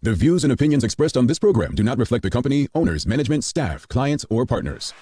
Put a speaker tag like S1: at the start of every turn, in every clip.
S1: The views and opinions expressed on this program do not reflect the company, owners, management, staff, clients, or partners.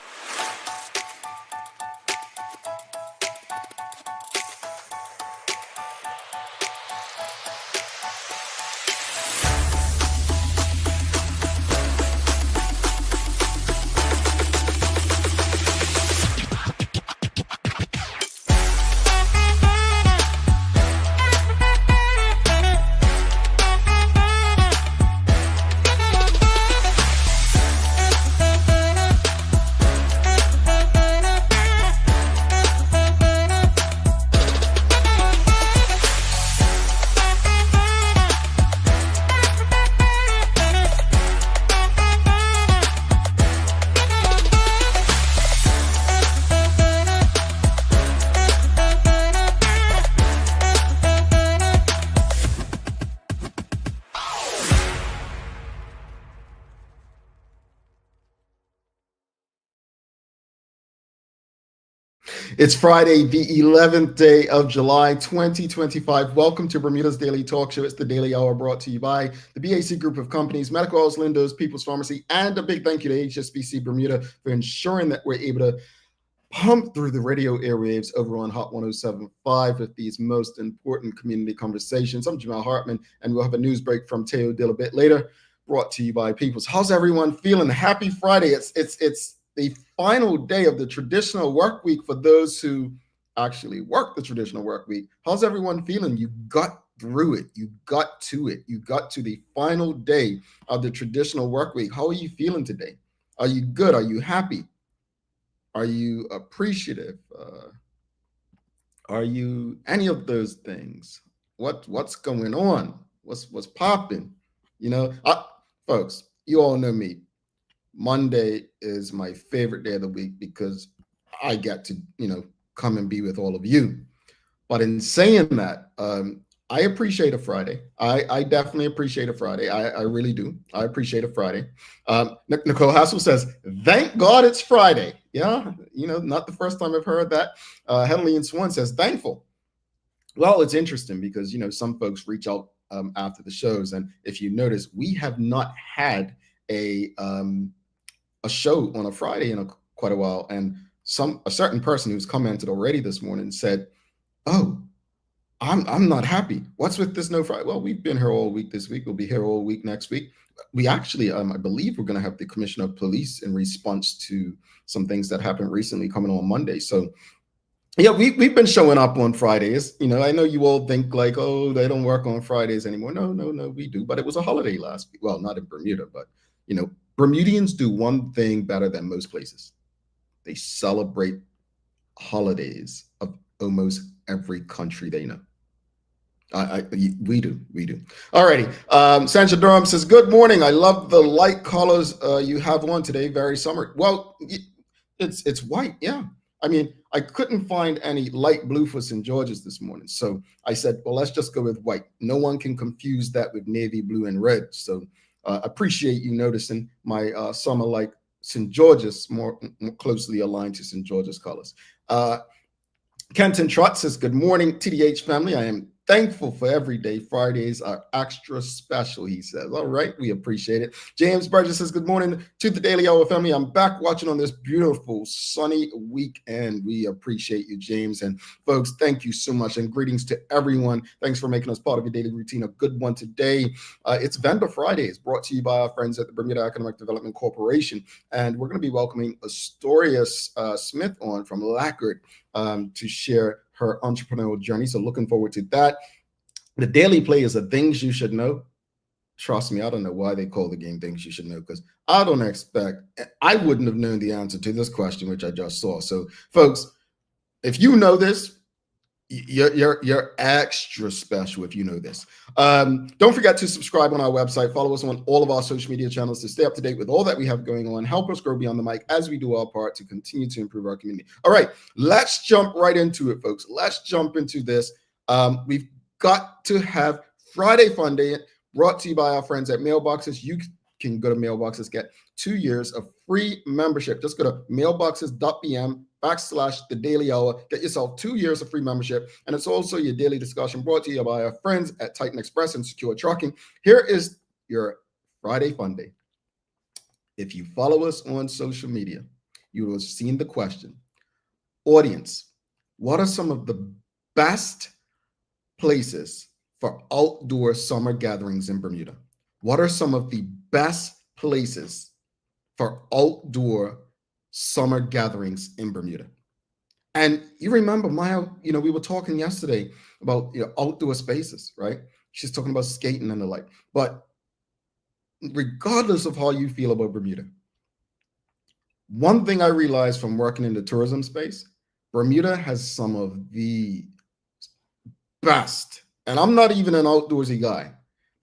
S2: It's Friday, the 11th day of July, 2025. Welcome to Bermuda's Daily Talk Show. It's the Daily Hour brought to you by the BAC Group of Companies, Medical Oils, Lindos, People's Pharmacy, and a big thank you to HSBC Bermuda for ensuring that we're able to pump through the radio airwaves over on Hot 107.5 with these most important community conversations. I'm Jamal Hartman, and we'll have a news break from Teo Dill a bit later, brought to you by Peoples. How's everyone feeling? Happy Friday. It's the final day of the traditional work week for those who actually work the traditional work week. How's everyone feeling? You got through it. You got to it. You got to the final day of the traditional work week. How are you feeling today? Are you good? Are you happy? Are you appreciative? Are you any of those things? What's going on? What's popping? Folks, you all know me. Monday is my favorite day of the week because I get to, come and be with all of you. But in saying that, I appreciate a Friday. I definitely appreciate a Friday. I really do. I appreciate a Friday. Nicole Hassel says, thank God it's Friday. Yeah, not the first time I've heard that. Henley and Swan says, thankful. Well, it's interesting because, some folks reach out after the shows. And if you notice, we have not had a show on a Friday in quite a while, and a certain person who's commented already this morning said, "Oh, I'm not happy. What's with this no Friday?" Well, we've been here all week this week. We'll be here all week next week. We actually, I believe, we're going to have the Commissioner of Police in response to some things that happened recently coming on Monday. So, yeah, we've been showing up on Fridays. I know you all think like, oh, they don't work on Fridays anymore. No, we do. But it was a holiday last week. Well, not in Bermuda, but Bermudians do one thing better than most places. They celebrate holidays of almost every country they know. We do. All righty. Sancha Durham says, good morning. I love the light colors you have on today. Very summer. Well, it's white. Yeah. I couldn't find any light blue for St. George's this morning. So I said, well, let's just go with white. No one can confuse that with navy blue and red. So appreciate you noticing my summer like St. George's more closely aligned to St. George's colors. Kenton Trott says, good morning, TDH family. I am thankful for every day. Fridays are extra special, he says. All right, we appreciate it. James Burgess says, good morning to the Daily Hour family. I'm back watching on this beautiful sunny weekend. We appreciate you, James. And folks, thank you so much. And greetings to everyone. Thanks for making us part of your daily routine. A good one today. It's Vendor Fridays, brought to you by our friends at the Bermuda Economic Development Corporation. And we're going to be welcoming Astoria Smith on from Lacquered to share her entrepreneurial journey. So looking forward to that. The Daily Play is a things you should know. Trust me, I don't know why they call the game things you should know, because I wouldn't have known the answer to this question, which I just saw. So folks, if you know this, you're extra special if you know this. Don't forget to subscribe on our website. Follow us on all of our social media channels to stay up to date with all that we have going on. Help us grow beyond the mic as we do our part to continue to improve our community. All right, let's jump right into it, folks. Let's jump into this. We've got to have Friday Fun Day brought to you by our friends at Mailboxes. You can go to Mailboxes, get 2 years of free membership. Just go to mailboxes.bm/the Daily Hour. Get yourself 2 years of free membership. And it's also your daily discussion brought to you by our friends at Titan Express and Secure Trucking. Here is your Friday Fun Day. If you follow us on social media, you will have seen the question. Audience, what are some of the best places for outdoor summer gatherings in Bermuda? What are some of the best places for outdoor summer gatherings in Bermuda? And you remember, Maya, we were talking yesterday about outdoor spaces, right? She's talking about skating and the like. But regardless of how you feel about Bermuda, one thing I realized from working in the tourism space, Bermuda has some of the best, and I'm not even an outdoorsy guy,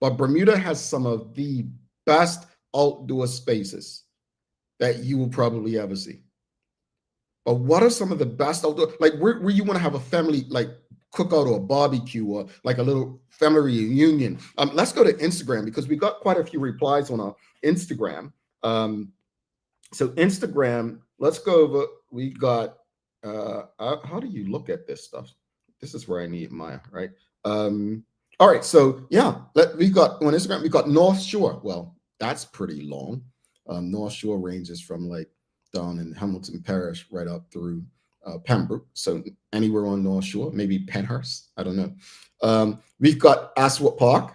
S2: but Bermuda has some of the best outdoor spaces that you will probably ever see. But what are some of the best outdoor, like where you want to have a family like cookout or a barbecue or like a little family reunion? Let's go to Instagram because we got quite a few replies on our Instagram. So Instagram, let's go over. We got how do you look at this stuff? This is where I need Maya, right? All right, so yeah, we got on Instagram, we got North Shore. Well, that's pretty long. North Shore ranges from like down in Hamilton Parish right up through Pembroke. So anywhere on North Shore, maybe Penhurst, I don't know. We've got Aswad Park.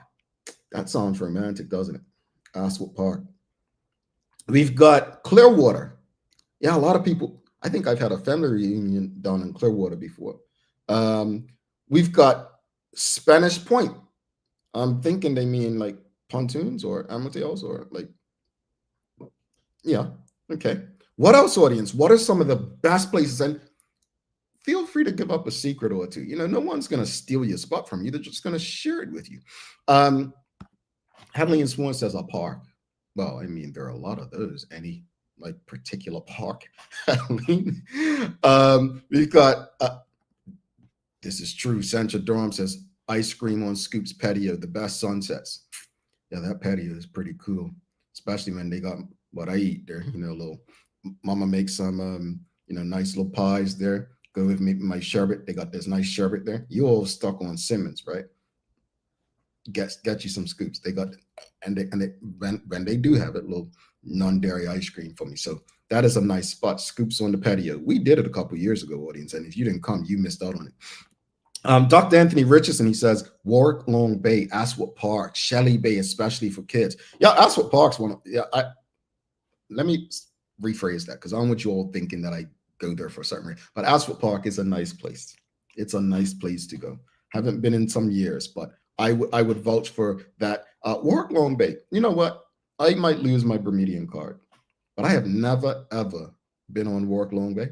S2: That sounds romantic, doesn't it? Aswad Park. We've got Clearwater. Yeah, a lot of people, I think I've had a family reunion down in Clearwater before. We've got Spanish Point. I'm thinking they mean like pontoons or Amatillos or like, yeah, okay. What else, audience? What are some of the best places? And feel free to give up a secret or two. No one's going to steal your spot from you. They're just going to share it with you. Hadley and Swan says a park. Well, I mean, there are a lot of those. Any like particular park? We've got, this is true. Sancha Durham says, ice cream on Scoop's patio, the best sunsets. Yeah, that patio is pretty cool, especially when they got what I eat there. Little mama makes some, nice little pies there. Go with me, my sherbet. They got this nice sherbet there. You all stuck on Simmons, right? Get you some Scoops. They got, and when they do have it, little non-dairy ice cream for me. So that is a nice spot. Scoops on the patio. We did it a couple years ago, audience, and if you didn't come, you missed out on it. Dr. Anthony Richardson, he says, Warwick Long Bay, Aswad Park, Shelley Bay, especially for kids. Yeah, Aswad Park's one. Let me rephrase that because I don't want you all thinking that I go there for a certain reason. But Aswad Park is a nice place. It's a nice place to go. Haven't been in some years, but I would vouch for that. Warwick Long Bay. You know what? I might lose my Bermudian card, but I have never, ever been on Warwick Long Bay.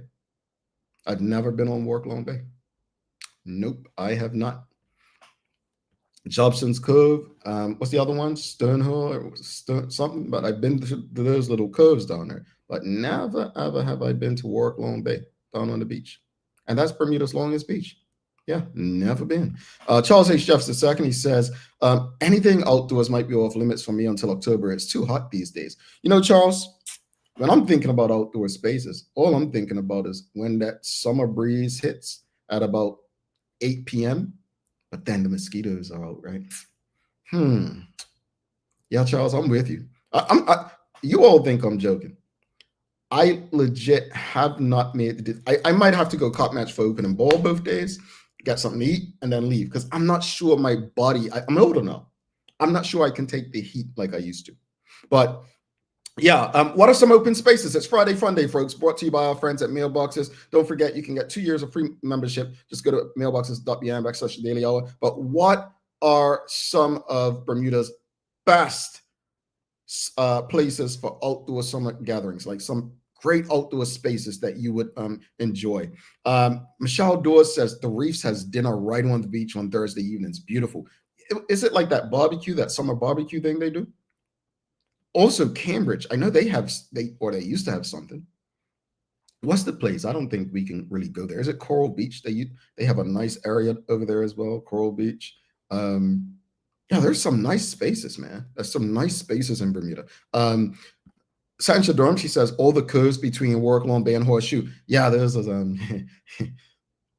S2: I've never been on Warwick Long Bay. Nope, I have not. Jobson's Cove. What's the other one? Stonehill or something. But I've been to those little coves down there. But never, ever have I been to Warwick Long Bay down on the beach. And that's Bermuda's longest beach. Yeah, never been. Charles H. Jefferson II, he says, anything outdoors might be off limits for me until October. It's too hot these days. Charles, when I'm thinking about outdoor spaces, all I'm thinking about is when that summer breeze hits at about 8 p.m., but then the mosquitoes are out, right? Yeah, Charles, I'm with you. You all think I'm joking. I legit have not made the. I might have to go cop match for opening ball both days, get something to eat, and then leave because I'm not sure my body. I'm older now. I'm not sure I can take the heat like I used to. But yeah, what are some open spaces? It's Friday Fun Day, folks, brought to you by our friends at Mailboxes. Don't forget, you can get 2 years of free membership. Just go to mailboxes.bm/daily hour. But what are some of Bermuda's best places for outdoor summer gatherings, like some great outdoor spaces that you would enjoy? Michelle Dawes says the Reefs has dinner right on the beach on Thursday evenings. Beautiful. Is it like that barbecue, that summer barbecue thing they do? Also, Cambridge, I know they used to have something. What's the place? I don't think we can really go there. Is it Coral Beach? They have a nice area over there as well, Coral Beach. Yeah, there's some nice spaces, man. There's some nice spaces in Bermuda. Sancha Durham, she says, all the coves between Warwick Long Bay and Horseshoe. Yeah, there's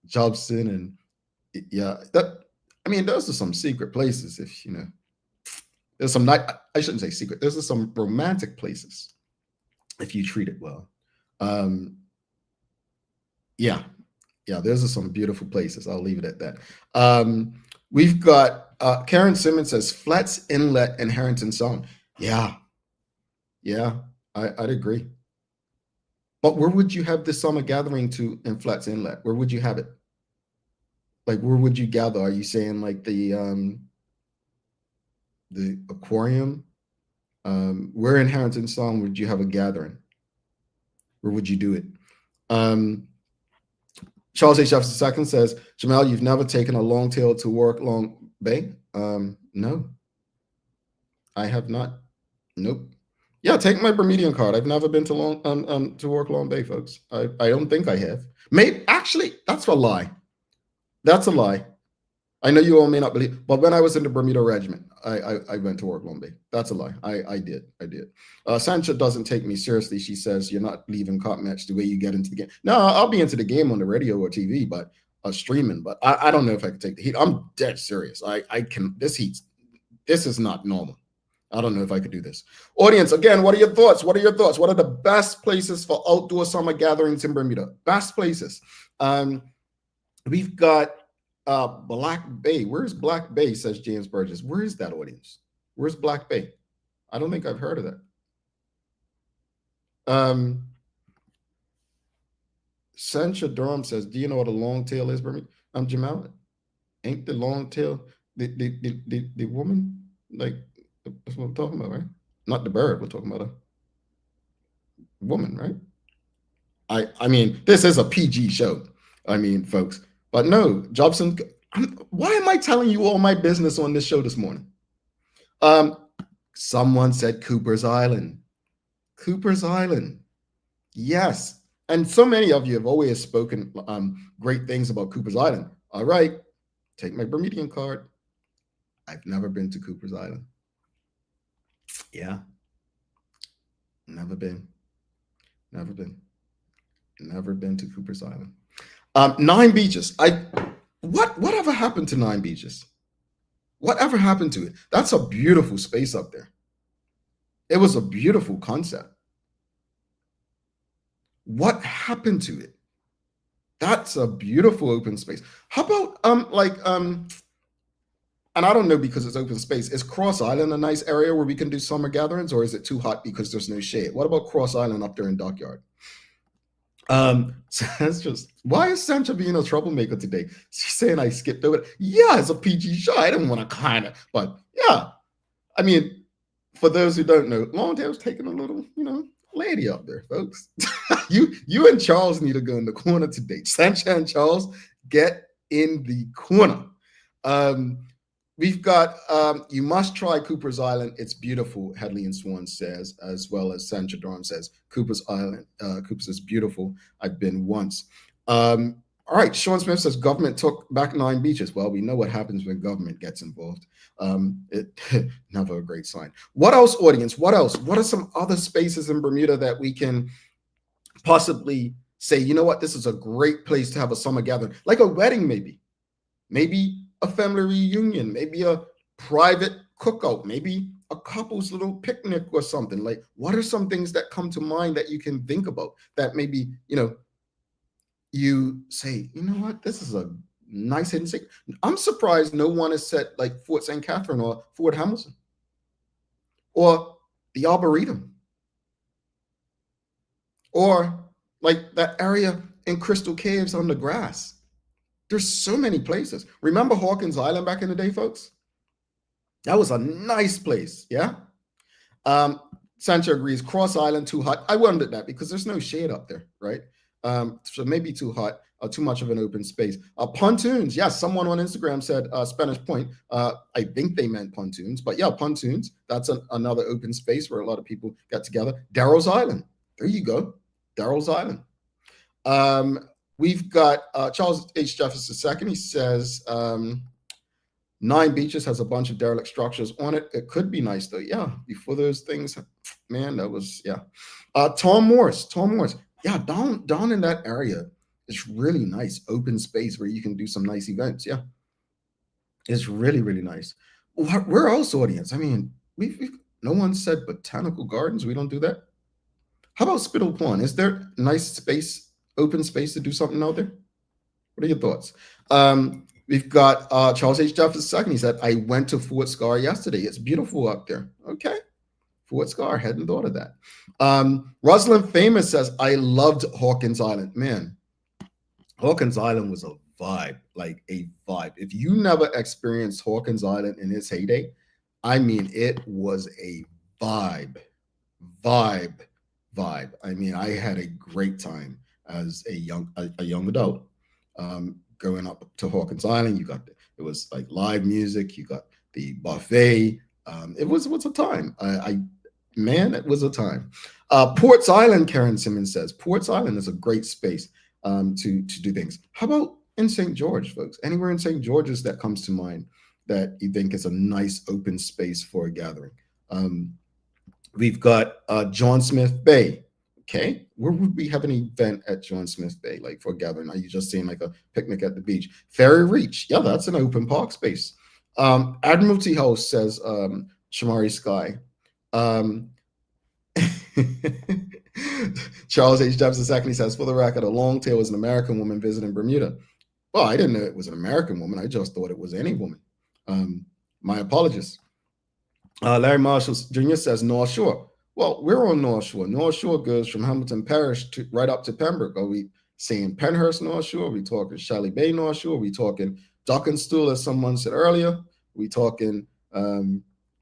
S2: Jobson and yeah, those are some secret places, if you know. There's some nice, I shouldn't say secret. There's some romantic places if you treat it well. Yeah, yeah, there's some beautiful places. I'll leave it at that. We've got Karen Simmons says Flats Inlet and Harrington Sound. Yeah, yeah, I'd agree. But where would you have this summer gathering to in Flats Inlet? Where would you have it? Like, where would you gather? Are you saying like the aquarium? Where in Harrington Sound would you have a gathering? Where would you do it? Charles H. Jefferson II says, Jamal, you've never taken a longtail to work Long Bay? No, I have not. Nope. Yeah, take my Bermudian card. I've never been to work Long Bay, folks. I don't think I have. Maybe actually, that's a lie. That's a lie. I know you all may not believe, but when I was in the Bermuda Regiment, I went to work Long Bay. That's a lie. I did. Sancha doesn't take me seriously. She says you're not leaving cop match the way you get into the game. No, I'll be into the game on the radio or TV, but streaming. But I don't know if I can take the heat. I'm dead serious. I can. This is not normal. I don't know if I could do this. Audience, again, what are your thoughts? What are the best places for outdoor summer gatherings in Bermuda? Best places. We've got Black Bay. Where's Black Bay, says James Burgess. Where is that, audience? Where's Black Bay? I don't think I've heard of that. Sancha Durham says, do you know what a long tail is, Bermuda? Jamal, ain't the long tail the woman? Like, that's what we're talking about, right? Not the bird. We're talking about a woman, right? I mean, this is a PG show. I mean, folks. But no, Jobson, why am I telling you all my business on this show this morning? Someone said Cooper's Island. Cooper's Island. Yes. And so many of you have always spoken great things about Cooper's Island. All right. Take my Bermudian card. I've never been to Cooper's Island. Yeah. Never been to Cooper's Island. 9 Beaches. Whatever happened to 9 Beaches? Whatever happened to it? That's a beautiful space up there. It was a beautiful concept. What happened to it? That's a beautiful open space. How about and I don't know because it's open space. Is Cross Island a nice area where we can do summer gatherings, or is it too hot because there's no shade? What about Cross Island up there in Dockyard? So that's just, why is Sancha being a troublemaker today? She's saying I skipped over it. Yeah, it's a PG show. I didn't want to but yeah. I mean, for those who don't know, Longtail's taking a little, lady up there, folks. you and Charles need to go in the corner today. Sancha and Charles, get in the corner. We've got, you must try Cooper's Island. It's beautiful, Headley and Swan says, as well as Sancha Durham says, Cooper's Island. Cooper's is beautiful. I've been once. All right, Sean Smith says, government took back 9 beaches. Well, we know what happens when government gets involved. Never a great sign. What else, audience? What else? What are some other spaces in Bermuda that we can possibly say, you know what, this is a great place to have a summer gathering, like a wedding maybe. Maybe a family reunion, maybe a private cookout, maybe a couple's little picnic or something. Like, what are some things that come to mind that you can think about that maybe, you say, you know what, this is a nice hidden secret. I'm surprised no one has said like Fort St. Catherine or Fort Hamilton or the Arboretum or like that area in Crystal Caves on the grass. There's so many places. Remember Hawkins Island back in the day, folks? That was a nice place, yeah? Sancho agrees, Cross Island, too hot. I wondered that because there's no shade up there, right? So maybe too hot, too much of an open space. Pontoons, yes, someone on Instagram said Spanish Point. I think they meant pontoons, but yeah, pontoons. That's another open space where a lot of people get together. Darrow's Island, there you go, Darrow's Island. We've got Charles H. Jefferson II. He says 9 Beaches has a bunch of derelict structures on it. It could be nice though. Yeah, before those things, man, that was, yeah. Tom Morris. Yeah, down in that area, it's really nice open space where you can do some nice events. Yeah, it's really, really nice. Where else, audience? I mean, No one said botanical gardens. We don't do that. How about Spittle Pond? Is there nice space, open space to do something out there? What are your thoughts? We've got Charles H. Jefferson II. He said, I went to Fort Scar yesterday. It's beautiful up there. Okay. Fort Scar. Hadn't thought of that. Rosalind Famous says, I loved Hawkins Island. Man, Hawkins Island was a vibe, like a vibe. If you never experienced Hawkins Island in its heyday, I mean, it was a vibe, vibe, vibe. I mean, I had a great time as a young adult, going up to Hawkins Island. It was like live music. You got the buffet. It was a time. Man, it was a time. Ports Island, Karen Simmons says, Ports Island is a great space to do things. How about in St. George, folks? Anywhere in St. George's that comes to mind that you think is a nice open space for a gathering? We've got John Smith Bay. Okay, where would we have an event at John Smith Bay, like for a gathering? Are you just saying like a picnic at the beach? Ferry Reach, yeah, that's an open park space. Admiralty House, says Shamari Sky. Charles H. Jefferson II says, for the record, a longtail is an American woman visiting Bermuda. Well, I didn't know it was an American woman. I just thought it was any woman. My apologies. Larry Marshall Jr. says North Shore. Well, we're on North Shore. North Shore goes from Hamilton Parish to right up to Pembroke. Are we saying Penhurst North Shore? Are we talking Shelley Bay North Shore? Are we talking Duckenstool, as someone said earlier? Are we talking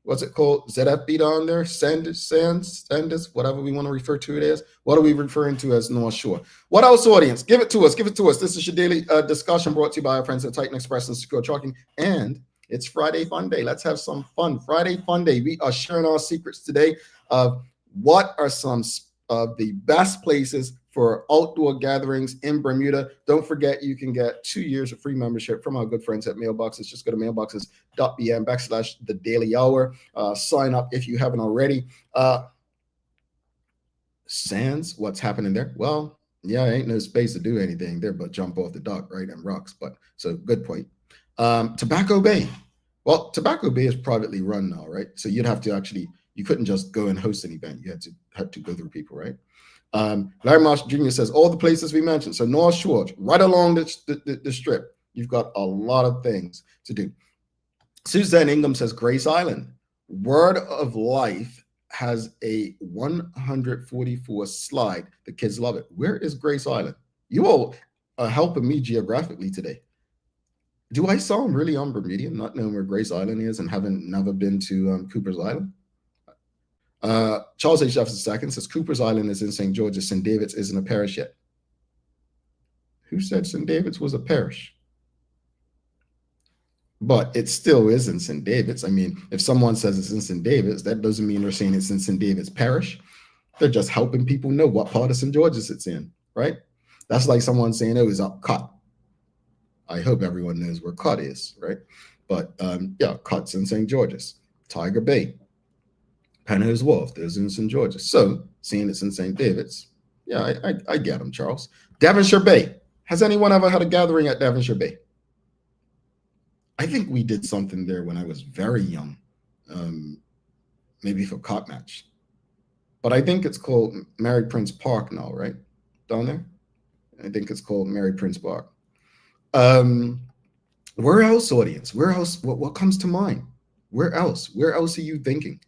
S2: what's it called? ZFB down there? Sandus, whatever we want to refer to it as. What are we referring to as North Shore? What else, audience? Give it to us. Give it to us. This is your daily discussion brought to you by our friends at Titan Express and Secure Trucking. And it's Friday Fun Day. Let's have some fun. Friday Fun Day. We are sharing our secrets today of what are some of the best places for outdoor gatherings in Bermuda. Don't forget, you can get 2 years of free membership from our good friends at Mailboxes. Just go to mailboxes.bm/the daily hour. Sign up if you haven't already. Sands, what's happening there? Well, yeah, ain't no space to do anything there but jump off the dock, right? And rocks. But so good point. Tobacco Bay. Well, Tobacco Bay is privately run now, right? So you'd have to actually, you couldn't just go and host an event. You had to go through people, right? Larry Marsh Jr. says all the places we mentioned. So North Shore, right along the strip, you've got a lot of things to do. Suzanne Ingham says Grace Island. Word of Life has a 144 slide. The kids love it. Where is Grace Island? You all are helping me geographically today. Do I sound really on Bermudian, not knowing where Grace Island is and having never been to Cooper's Island? Charles H. Jefferson II says Cooper's Island is in St. George's. St. David's isn't a parish yet. Who said St. David's was a parish? But it still is in St. David's. I mean, if someone says it's in St. David's, that doesn't mean they're saying it's in St. David's parish. They're just helping people know what part of St. George's it's in, right? That's like someone saying, oh, it's up Cut. I hope everyone knows where Cut is, right? But yeah, Cut's in St. George's. Tiger Bay, Penhurst Wharf, there's in St. George's. So seeing it's in St. David's, yeah, I get them, Charles. Devonshire Bay. Has anyone ever had a gathering at Devonshire Bay? I think we did something there when I was very young, maybe for Cot Match. But I think it's called Mary Prince Park now, right? Down there? I think it's called Mary Prince Park. Where else, audience? Where else? What comes to mind? Where else? Where else are you thinking?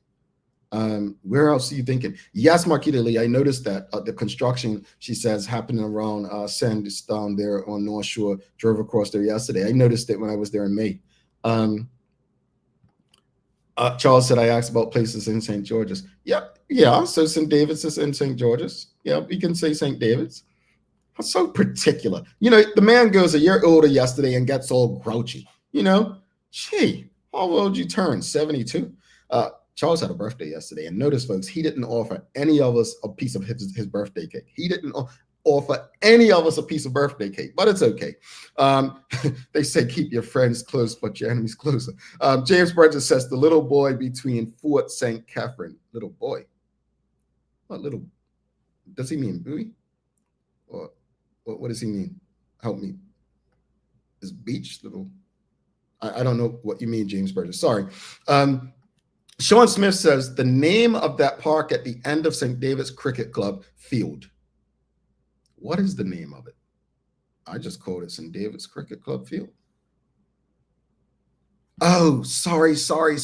S2: Where else are you thinking? Yes, Marquita Lee, I noticed that the construction, she says, happening around Sandus down there on North Shore. Drove across there yesterday. I noticed it when I was there in May. Charles said, I asked about places in St. George's. Yeah. So St. David's is in St. George's. Yeah, we can say St. David's. That's so particular. You know, the man goes a year older yesterday and gets all grouchy. You know, gee, how old you turn? 72. Charles had a birthday yesterday, and notice, folks, he didn't offer any of us a piece of his birthday cake. He didn't offer any of us a piece of birthday cake, but it's okay. They say keep your friends close, but your enemies closer. James Burgess says the little boy between Fort St. Catherine. Little boy. What little? Does he mean buoy? Or what does he mean? Help me. Is beach little? I don't know what you mean, James Burgess. Sorry. Sean Smith says the name of that park at the end of St. David's Cricket Club Field. What is the name of it? I just called it St. David's Cricket Club Field. Oh, sorry. James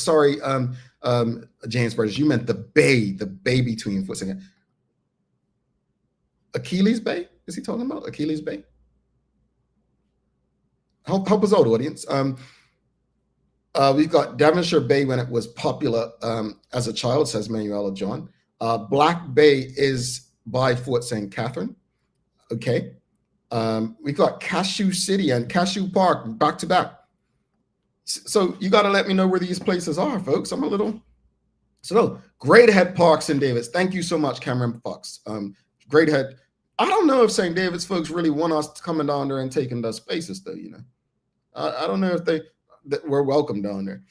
S2: Burgess, you meant the bay between Fort St. Achilles Bay? Is he talking about Achilles Bay? Help us out, audience. We've got Devonshire Bay when it was popular as a child, says Manuela John. Black Bay is by Fort St. Catherine. Okay. We've got Cashew City and Cashew Park back to back. So you got to let me know where these places are, folks. I'm a little. So Great Head Park, St. David's. Thank you so much, Cameron Fox. Great Head. I don't know if St. David's folks really want us coming down there and taking their spaces, though. You know, I don't know if we're welcome down there.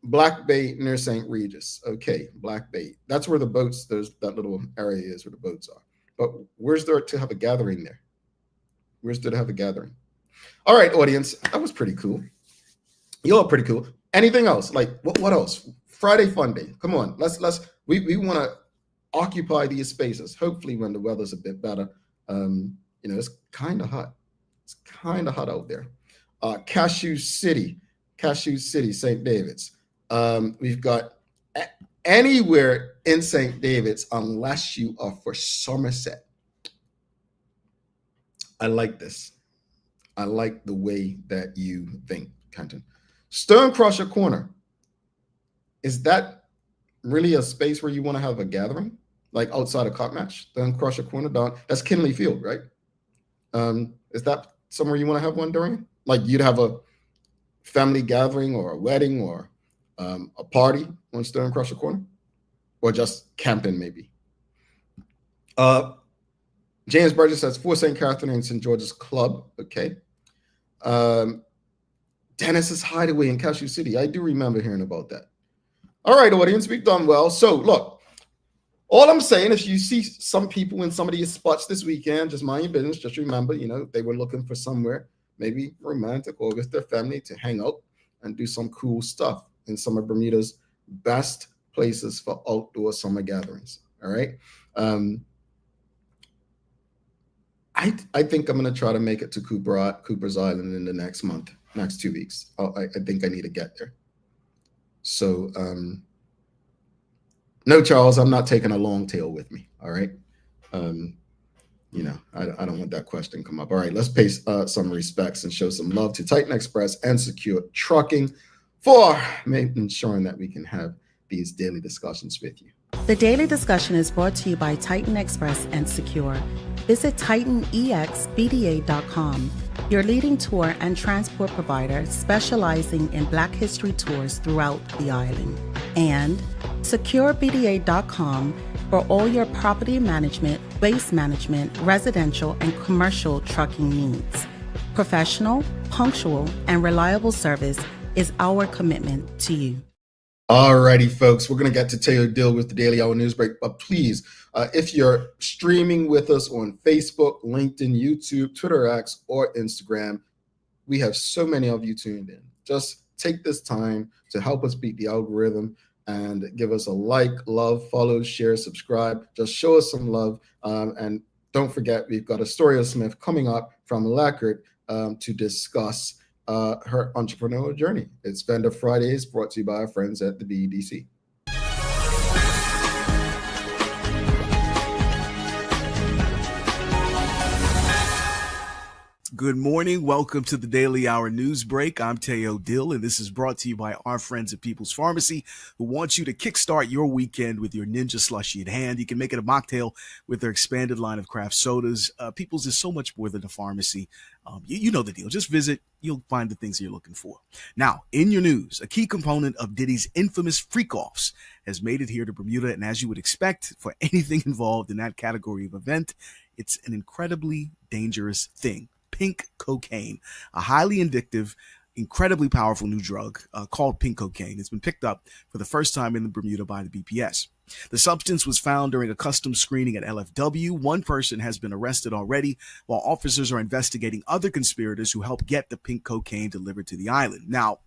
S2: Black Bay near St. Regis. Okay, Black Bay. That's where the boats. That little area is where the boats are. But where's there to have a gathering there? Where's there to have a gathering? All right, audience. That was pretty cool. You're pretty cool. Anything else? Like what else? Friday Fun Day. Come on. We want to occupy these spaces. Hopefully when the weather's a bit better. It's kind of hot. It's kind of hot out there. Cashew City, St. David's. We've got anywhere in St. David's unless you are for Somerset. I like this. I like the way that you think, Canton. Stonecrusher Corner. Is that really a space where you want to have a gathering? Like outside of Cop Match? Stonecrusher Corner down. That's Kinley Field, right? Is that somewhere you want to have one during? Like you'd have a family gathering or a wedding or a party on Stonecrusher Corner? Or just camping maybe? James Burgess says Fort St. Catherine and St. George's Club. Okay. Dennis's Hideaway in Cashew City. I do remember hearing about that. All right, audience, we've done well. So look, all I'm saying, if you see some people in some of these spots this weekend, just mind your business. Just remember, they were looking for somewhere, maybe romantic or with their family to hang out and do some cool stuff in some of Bermuda's best places for outdoor summer gatherings. All right. I think I'm going to try to make it to Cooper's Island in the next 2 weeks. I think I need to get there. So, no, Charles, I'm not taking a long tail with me. All right. I don't want that question to come up. All right, let's pay some respects and show some love to Titan Express and Secure Trucking for ensuring that we can have these daily discussions with you.
S3: The daily discussion is brought to you by Titan Express and Secure. Visit TitanEXBDA.com, your leading tour and transport provider specializing in Black History tours throughout the island. And SecureBDA.com for all your property management, waste management, residential, and commercial trucking needs. Professional, punctual, and reliable service is our commitment to you.
S2: All righty, folks, we're going to get to Taylor Dill with the Daily Hour News Break. But please, if you're streaming with us on Facebook, LinkedIn, YouTube, Twitter X, or Instagram, we have so many of you tuned in. Just take this time to help us beat the algorithm and give us a like, love, follow, share, subscribe. Just show us some love. And don't forget, we've got Astoria Smith coming up from Lacquered to discuss her entrepreneurial journey. It's Vendor Fridays, brought to you by our friends at the BEDC.
S4: Good morning. Welcome to the Daily Hour News Break. I'm Teo Dill, and this is brought to you by our friends at People's Pharmacy, who want you to kickstart your weekend with your Ninja Slushie in hand. You can make it a mocktail with their expanded line of craft sodas. People's is so much more than a pharmacy. You know the deal. Just visit. You'll find the things you're looking for. Now, in your news, a key component of Diddy's infamous freak-offs has made it here to Bermuda, and as you would expect for anything involved in that category of event, it's an incredibly dangerous thing. Pink cocaine, a highly addictive, incredibly powerful new drug called pink cocaine. It's been picked up for the first time in Bermuda by the BPS. The substance was found during a customs screening at LFW. One person has been arrested already, while officers are investigating other conspirators who helped get the pink cocaine delivered to the island. Now,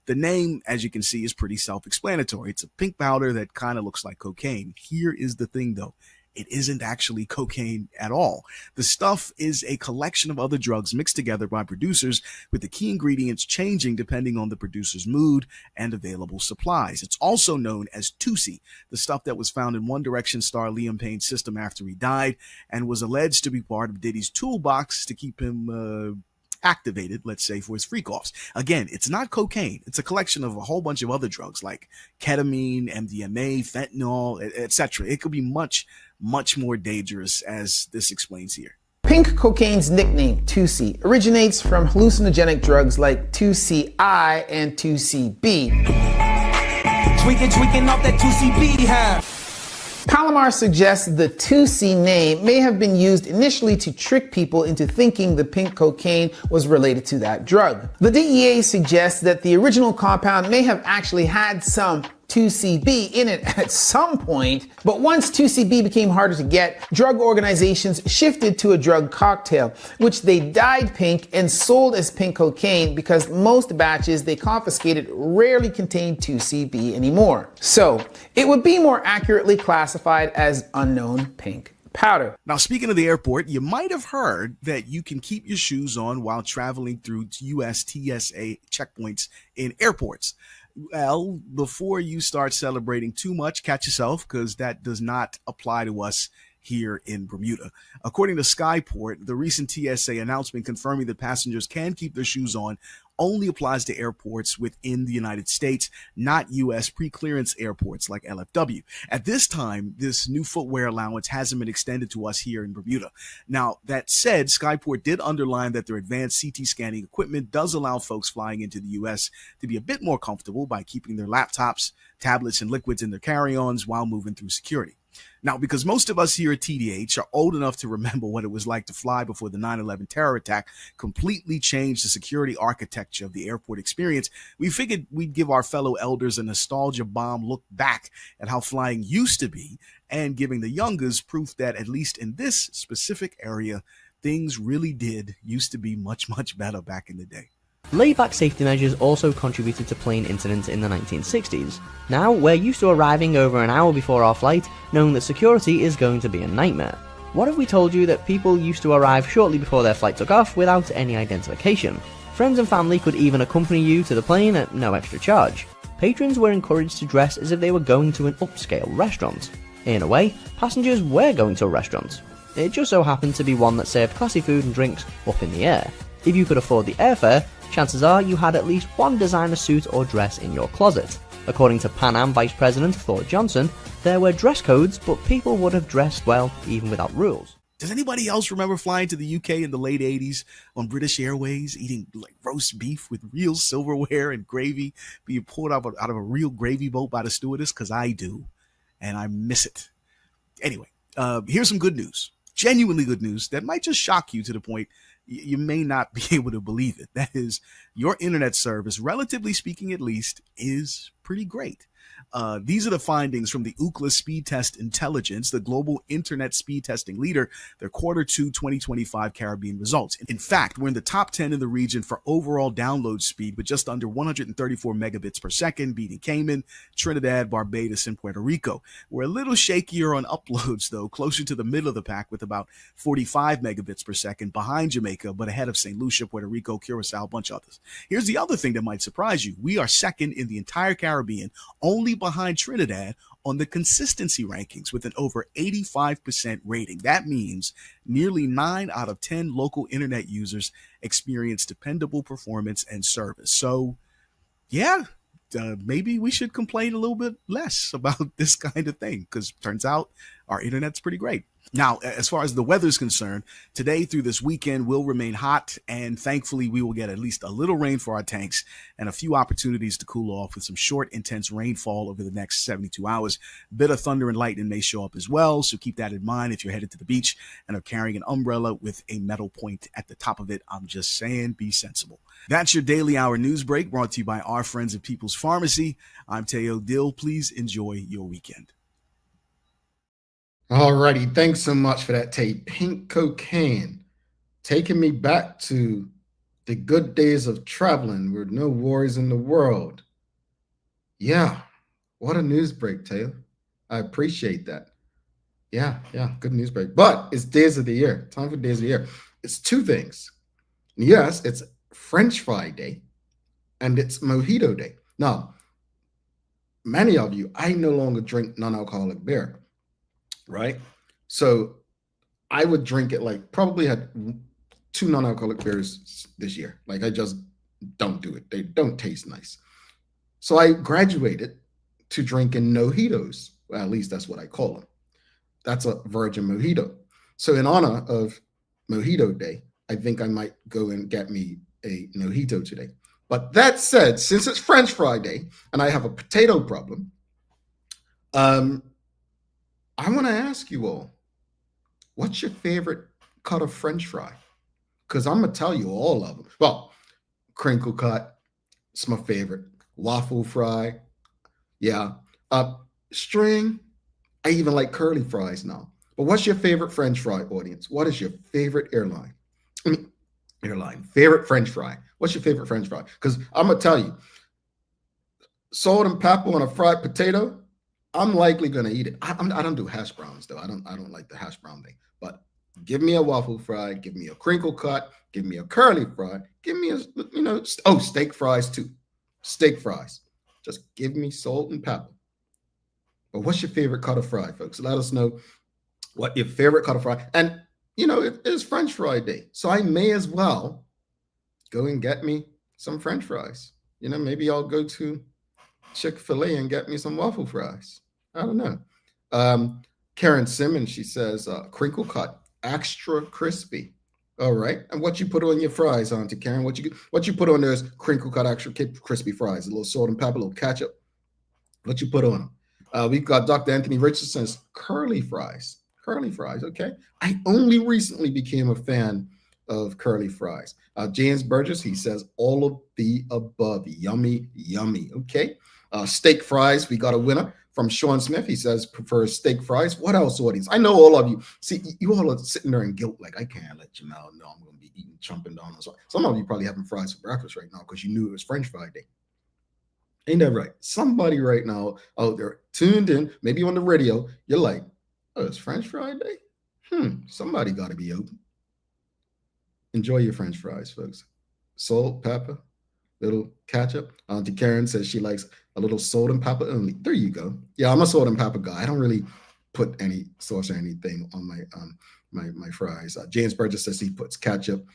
S4: the name, as you can see, is pretty self-explanatory. It's a pink powder that kind of looks like cocaine. Here is the thing, though. It isn't actually cocaine at all. The stuff is a collection of other drugs mixed together by producers, with the key ingredients changing depending on the producer's mood and available supplies. It's also known as 2C, the stuff that was found in One Direction star Liam Payne's system after he died and was alleged to be part of Diddy's toolbox to keep him activated, let's say, for his freak-offs. Again, it's not cocaine. It's a collection of a whole bunch of other drugs like ketamine, MDMA, fentanyl, etc. It could be much, much more dangerous, as this explains here.
S5: Pink cocaine's nickname, 2C, originates from hallucinogenic drugs like 2CI and 2CB.
S6: Tweaking off that 2CB, huh?
S5: Palomar suggests the 2C name may have been used initially to trick people into thinking the pink cocaine was related to that drug. The DEA suggests that the original compound may have actually had some 2CB in it at some point, but once 2CB became harder to get, drug organizations shifted to a drug cocktail, which they dyed pink and sold as pink cocaine because most batches they confiscated rarely contained 2CB anymore. So it would be more accurately classified as unknown pink powder.
S4: Now, speaking of the airport, you might have heard that you can keep your shoes on while traveling through US TSA checkpoints in airports. Well, before you start celebrating too much, catch yourself, because that does not apply to us here in Bermuda. According to Skyport, the recent TSA announcement confirming that passengers can keep their shoes on only applies to airports within the United States, not U.S. pre-clearance airports like LFW. At this time, this new footwear allowance hasn't been extended to us here in Bermuda. Now, that said, Skyport did underline that their advanced CT scanning equipment does allow folks flying into the U.S. to be a bit more comfortable by keeping their laptops, tablets, and liquids in their carry-ons while moving through security. Now, because most of us here at TDH are old enough to remember what it was like to fly before the 9/11 terror attack completely changed the security architecture of the airport experience, we figured we'd give our fellow elders a nostalgia bomb look back at how flying used to be, and giving the youngers proof that, at least in this specific area, things really did used to be much, much better back in the day.
S7: Laid-back safety measures also contributed to plane incidents in the 1960s. Now, we're used to arriving over an hour before our flight, knowing that security is going to be a nightmare. What if we told you that people used to arrive shortly before their flight took off without any identification? Friends and family could even accompany you to the plane at no extra charge. Patrons were encouraged to dress as if they were going to an upscale restaurant. In a way, passengers were going to a restaurant. It just so happened to be one that served classy food and drinks up in the air. If you could afford the airfare, chances are you had at least one designer suit or dress in your closet. According to Pan Am Vice President Thor Johnson, there were dress codes, but people would have dressed well even without rules.
S4: Does anybody else remember flying to the UK in the late 80s on British Airways, eating like roast beef with real silverware and gravy being poured out of a real gravy boat by the stewardess? Because I do, and I miss it. Anyway, here's some good news. Genuinely good news that might just shock you to the point you may not be able to believe it. That is, your internet service, relatively speaking at least, is pretty great. These are the findings from the Ookla Speed Test Intelligence, the global internet speed testing leader, their Q2 2025 Caribbean results. In fact, we're in the top 10 in the region for overall download speed with just under 134 megabits per second, beating Cayman, Trinidad, Barbados, and Puerto Rico. We're a little shakier on uploads, though, closer to the middle of the pack with about 45 megabits per second, behind Jamaica, but ahead of St. Lucia, Puerto Rico, Curacao, a bunch of others. Here's the other thing that might surprise you. We are second in the entire Caribbean, only behind Trinidad on the consistency rankings with an over 85% rating. That means nearly 9 out of 10 local internet users experience dependable performance and service. So, yeah, maybe we should complain a little bit less about this kind of thing, because turns out our internet's pretty great. Now, as far as the weather is concerned, today through this weekend will remain hot, and thankfully we will get at least a little rain for our tanks and a few opportunities to cool off with some short, intense rainfall over the next 72 hours. A bit of thunder and lightning may show up as well, so keep that in mind if you're headed to the beach and are carrying an umbrella with a metal point at the top of it. I'm just saying, be sensible. That's your Daily Hour news break brought to you by our friends at People's Pharmacy. I'm Teo Dill. Please enjoy your weekend.
S2: Alrighty, thanks so much for that, Tay. Pink cocaine, taking me back to the good days of traveling with no worries in the world. Yeah, what a news break, Taylor. I appreciate that. Yeah, good news break. But it's days of the year. Time for days of the year. It's two things. Yes, it's French Fry Day and it's Mojito Day. Now, many of you, I no longer drink non-alcoholic beer. Right? So I would drink it, like probably had 2 non-alcoholic beers this year. Like I just don't do it. They don't taste nice. So I graduated to drinking mojitos. Well, at least that's what I call them. That's a virgin mojito. So in honor of Mojito Day, I think I might go and get me a mojito today. But that said, since it's French Fry Day and I have a potato problem, I want to ask you all, what's your favorite cut of French fry? Because I'm going to tell you all of them. Well, crinkle cut, it's my favorite. Waffle fry, yeah. String, I even like curly fries now. But what's your favorite French fry, audience? What is your favorite airline? Favorite French fry. What's your favorite French fry? Because I'm going to tell you, salt and pepper on a fried potato, I'm likely gonna eat it. I don't do hash browns though. I don't like the hash brown thing. But give me a waffle fry, give me a crinkle cut, give me a curly fry, give me a steak fries too. Steak fries. Just give me salt and pepper. But what's your favorite cut of fry, folks? Let us know what your favorite cut of fry. And it is French Fry Day, so I may as well go and get me some French fries. Maybe I'll go to Chick-fil-A and get me some waffle fries. I don't know. Karen Simmons, she says, crinkle cut, extra crispy. All right. And what you put on your fries, Auntie Karen? What you put on those crinkle cut, extra crispy fries? A little salt and pepper, a little ketchup. What you put on them? We've got Dr. Anthony Richardson's curly fries. Curly fries, okay. I only recently became a fan of curly fries. James Burgess, he says, all of the above. Yummy, yummy. Okay. Steak fries, we got a winner from Sean Smith. He says prefers steak fries. What else, audience? I know all of you. See, you all are sitting there in guilt, like I can't let you know I'm going to be eating chomping down on. Some of you probably having fries for breakfast right now because you knew it was French Fry Day. Ain't that right? Somebody right now out there tuned in, maybe on the radio, you're like, oh, it's French Fry Day? Somebody got to be open. Enjoy your French fries, folks. Salt, pepper, little ketchup. Auntie Karen says she likes a little salt and pepper only. There you go. Yeah, I'm a salt and pepper guy. I don't really put any sauce or anything on my fries. James Burgess says he puts ketchup.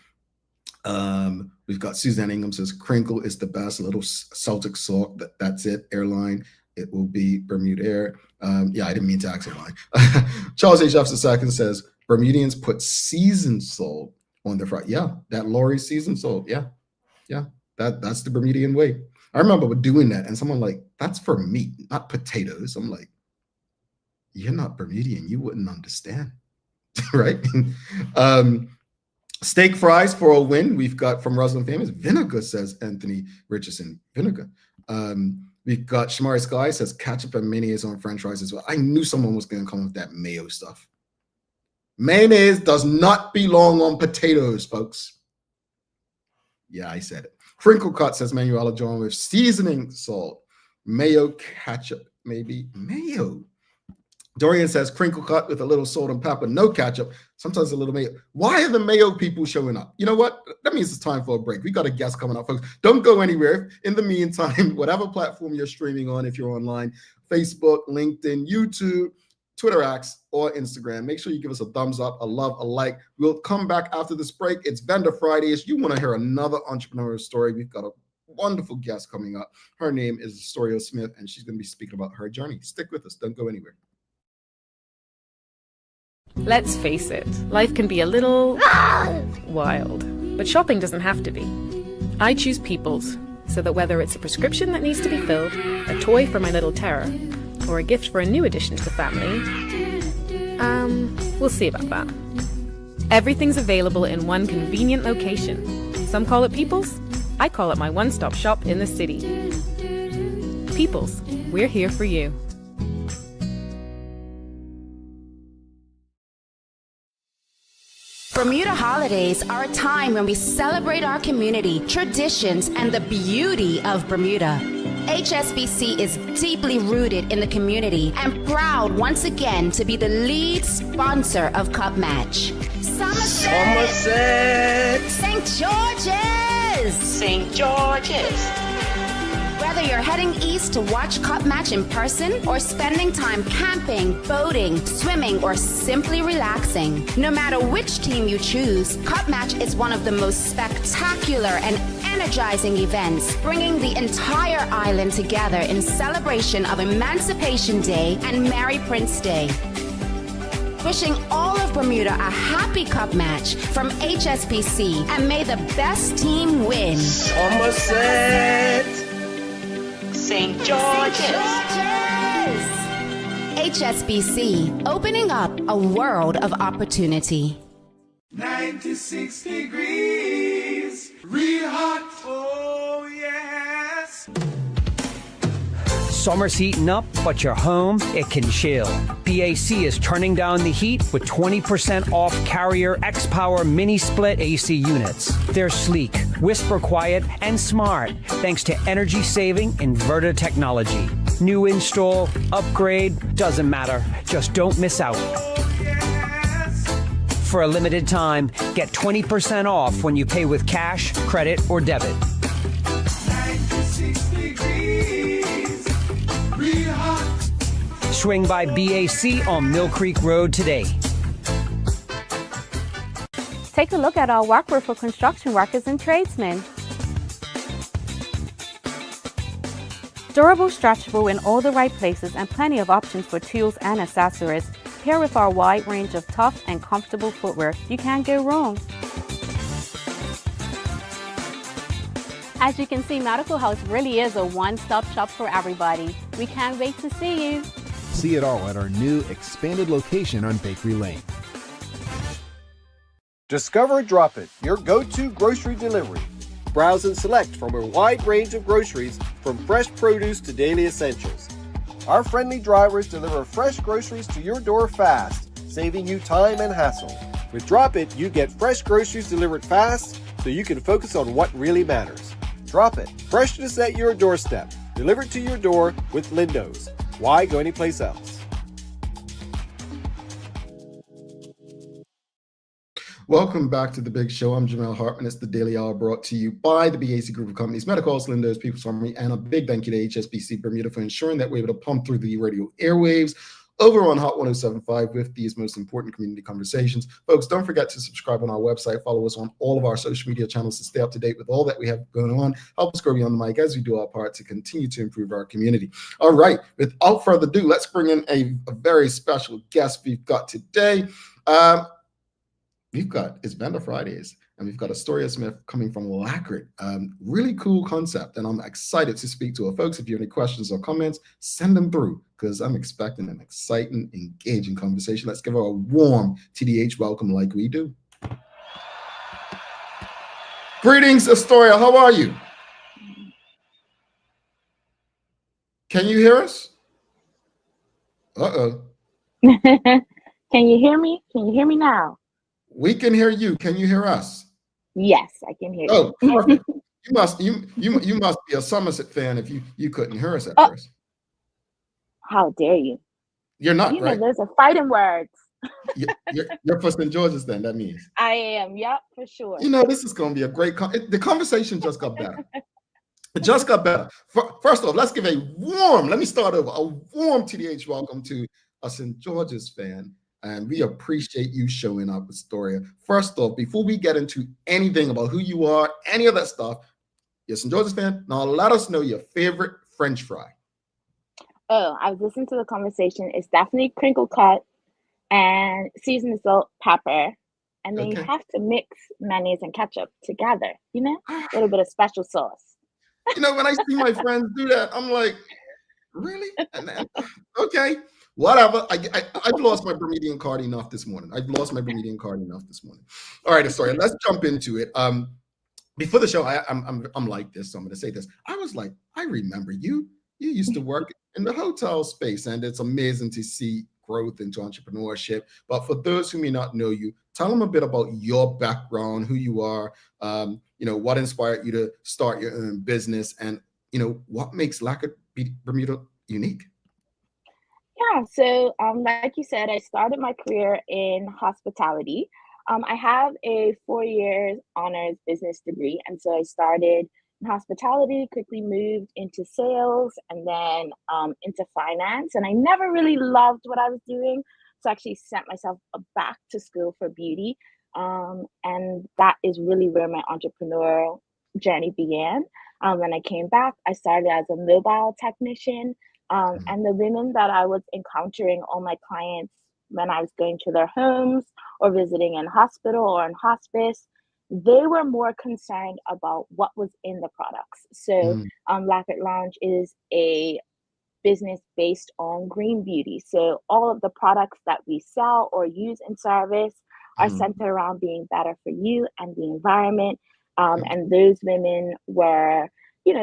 S2: We've got Suzanne Ingham says crinkle is the best. A little Celtic salt. That's it. Airline. It will be Bermuda Air. Yeah, I didn't mean to ask airline. Charles H. Jefferson II says Bermudians put seasoned salt on their fry. Yeah, that Lori seasoned salt. Yeah. That's the Bermudian way. I remember doing that, and someone like, that's for meat, not potatoes. I'm like, you're not Bermudian. You wouldn't understand, right? Steak fries for a win. We've got from Rosalind Famous. Vinegar, says Anthony Richardson. Vinegar. We've got Shamari Sky says ketchup and mayonnaise on French fries as well. I knew someone was going to come with that mayo stuff. Mayonnaise does not belong on potatoes, folks. Yeah, I said it. Crinkle cut, says Manuela John, with seasoning salt, mayo, ketchup, maybe mayo. Dorian says crinkle cut with a little salt and pepper, no ketchup, sometimes a little mayo. Why are the mayo people showing up? You know what? That means it's time for a break. We got a guest coming up, folks. Don't go anywhere. In the meantime, whatever platform you're streaming on, if you're online, Facebook, LinkedIn, YouTube, Twitter X, or Instagram, make sure you give us a thumbs up, a love, a like. We'll come back after this break. It's Vendor Fridays. You want to hear another entrepreneurial story? We've got a wonderful guest coming up. Her name is Astoria Smith, and she's going to be speaking about her journey. Stick with us. Don't go anywhere.
S8: Let's face it, life can be a little wild, but shopping doesn't have to be. I choose People's, so that whether it's a prescription that needs to be filled, a toy for my little terror, or a gift for a new addition to the family, we'll see about that. Everything's available in one convenient location. Some call it People's, I call it my one-stop shop in the city. People's, we're here for you.
S9: Bermuda holidays are a time when we celebrate our community, traditions, and the beauty of Bermuda. HSBC is deeply rooted in the community and proud once again to be the lead sponsor of Cup Match. Somerset! St. George's!
S10: St. George's!
S9: Whether you're heading east to watch Cup Match in person or spending time camping, boating, swimming, or simply relaxing, no matter which team you choose, Cup Match is one of the most spectacular and energizing events, bringing the entire island together in celebration of Emancipation Day and Mary Prince Day. Wishing all of Bermuda a happy Cup Match from HSBC, and may the best team win.
S10: Somerset! St. George's!
S9: HSBC, opening up a world of opportunity.
S6: 96 degrees, real hot. Oh, yes.
S11: Summer's heating up, but your home, it can chill. BAC is turning down the heat with 20% off Carrier X-Power Mini Split AC units. They're sleek, whisper quiet, and smart thanks to energy-saving inverter technology. New install, upgrade, doesn't matter. Just don't miss out. For a limited time, get 20% off when you pay with cash, credit, or debit.
S6: 96 degrees, real hot.
S11: Swing by BAC on Mill Creek Road today.
S12: Take a look at our workwear for construction workers and tradesmen. Durable, stretchable in all the right places, and plenty of options for tools and accessories. Pair with our wide range of tough and comfortable footwear. You can't go wrong. As you can see, Medical House really is a one-stop shop for everybody. We can't wait to see you.
S13: See it all at our new expanded location on Bakery Lane.
S14: Discover Drop It, your go-to grocery delivery. Browse and select from a wide range of groceries, from fresh produce to daily essentials. Our friendly drivers deliver fresh groceries to your door fast, saving you time and hassle. With Drop It, you get fresh groceries delivered fast so you can focus on what really matters. Drop It, freshness at your doorstep, delivered to your door with Lindo's. Why go anyplace else?
S2: Welcome back to The Big Show. I'm Jamel Hartman. It's the Daily Hour brought to you by the BAC Group of Companies, Medical House, Lindo's, People's Pharmacy, and a big thank you to HSBC Bermuda for ensuring that we're able to pump through the radio airwaves over on Hot 107.5 with these most important community conversations. Folks, don't forget to subscribe on our website. Follow us on all of our social media channels to stay up to date with all that we have going on. Help us grow beyond the mic as we do our part to continue to improve our community. All right, without further ado, let's bring in a very special guest we've got today. It's Vendor Fridays, and we've got Astoria Smith coming from Lacquered. Really cool concept, and I'm excited to speak to her. Folks, if you have any questions or comments, send them through, because I'm expecting an exciting, engaging conversation. Let's give her a warm TDH welcome like we do. Greetings, Astoria. How are you? Can you hear us? Uh-oh.
S15: Can you hear me? Can you hear me now?
S2: We can hear you. Can you hear us?
S15: Yes, I can hear
S2: you. Oh, perfect. You must be a Somerset fan if you couldn't hear us at first.
S15: How dare you?
S2: You're not, right?
S15: There's a fighting words.
S2: You're for St. George's then, that means.
S15: I am, yep, for sure.
S2: This is going to be a great the conversation just got better. It just got better. First off, let's give let me start over, a warm TDH welcome to a St. George's fan. And we appreciate you showing up, Astoria. First off, before we get into anything about who you are, any of that stuff, you're a St. George's fan. Now let us know your favorite French fry.
S15: Oh, I was listening to the conversation. It's definitely crinkle cut. and seasoned salt, pepper, and then you
S2: Okay.
S15: have to mix mayonnaise and ketchup together, a little bit of special sauce.
S2: When I see my friends do that, I'm like, really? And then, okay, whatever. I've lost my Bermudian card enough this morning. All right, Astoria, let's jump into it. Before the show, I'm like this, so I'm going to say this. I was like, I remember you. You used to work in the hotel space, and it's amazing to see growth into entrepreneurship. But for those who may not know you, tell them a bit about your background, who you are, what inspired you to start your own business, and what makes Lacquered Bermuda unique.
S15: Yeah, so like you said, I started my career in hospitality. I have a 4 year honors business degree, and so I started in hospitality, quickly moved into sales, and then into finance. And I never really loved what I was doing, so I actually sent myself back to school for beauty. And that is really where my entrepreneurial journey began. When I came back, I started as a mobile technician. And the women that I was encountering, all my clients, when I was going to their homes or visiting in hospital or in hospice, they were more concerned about what was in the products. So Lacquered Lounge is a business based on green beauty. So all of the products that we sell or use in service are centered around being better for you and the environment. And those women were,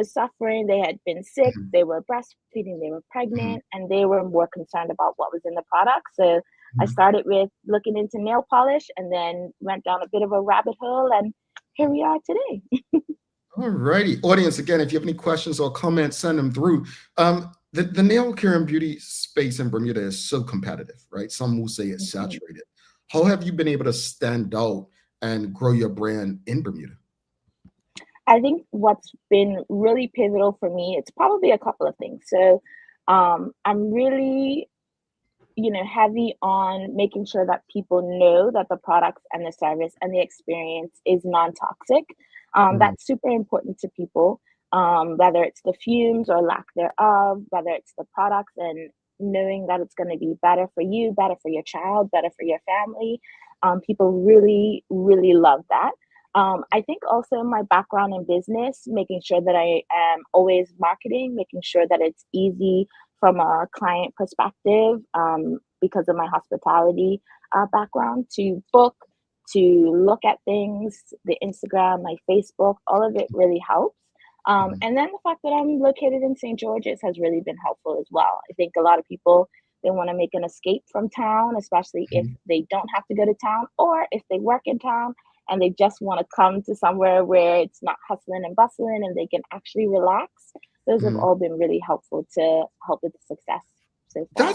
S15: suffering. They had been sick, they were breastfeeding, they were pregnant, and they were more concerned about what was in the product. So I started with looking into nail polish and then went down a bit of a rabbit hole, and here we are today.
S2: All righty. Audience, again, if you have any questions or comments, send them through. The nail care and beauty space in Bermuda is so competitive, right? Some will say it's saturated. How have you been able to stand out and grow your brand in Bermuda?
S15: I think what's been really pivotal for me, it's probably a couple of things. So I'm really, heavy on making sure that people know that the products and the service and the experience is non-toxic. That's super important to people, whether it's the fumes or lack thereof, whether it's the products and knowing that it's going to be better for you, better for your child, better for your family. People really, really love that. I think also my background in business, making sure that I am always marketing, making sure that it's easy from a client perspective, because of my hospitality background, to book, to look at things, the Instagram, my Facebook, all of it really helps. And then the fact that I'm located in St. George's has really been helpful as well. I think a lot of people, they want to make an escape from town, especially if they don't have to go to town, or if they work in town and they just want to come to somewhere where it's not hustling and bustling and they can actually relax. Those have all been really helpful to help with the success so far.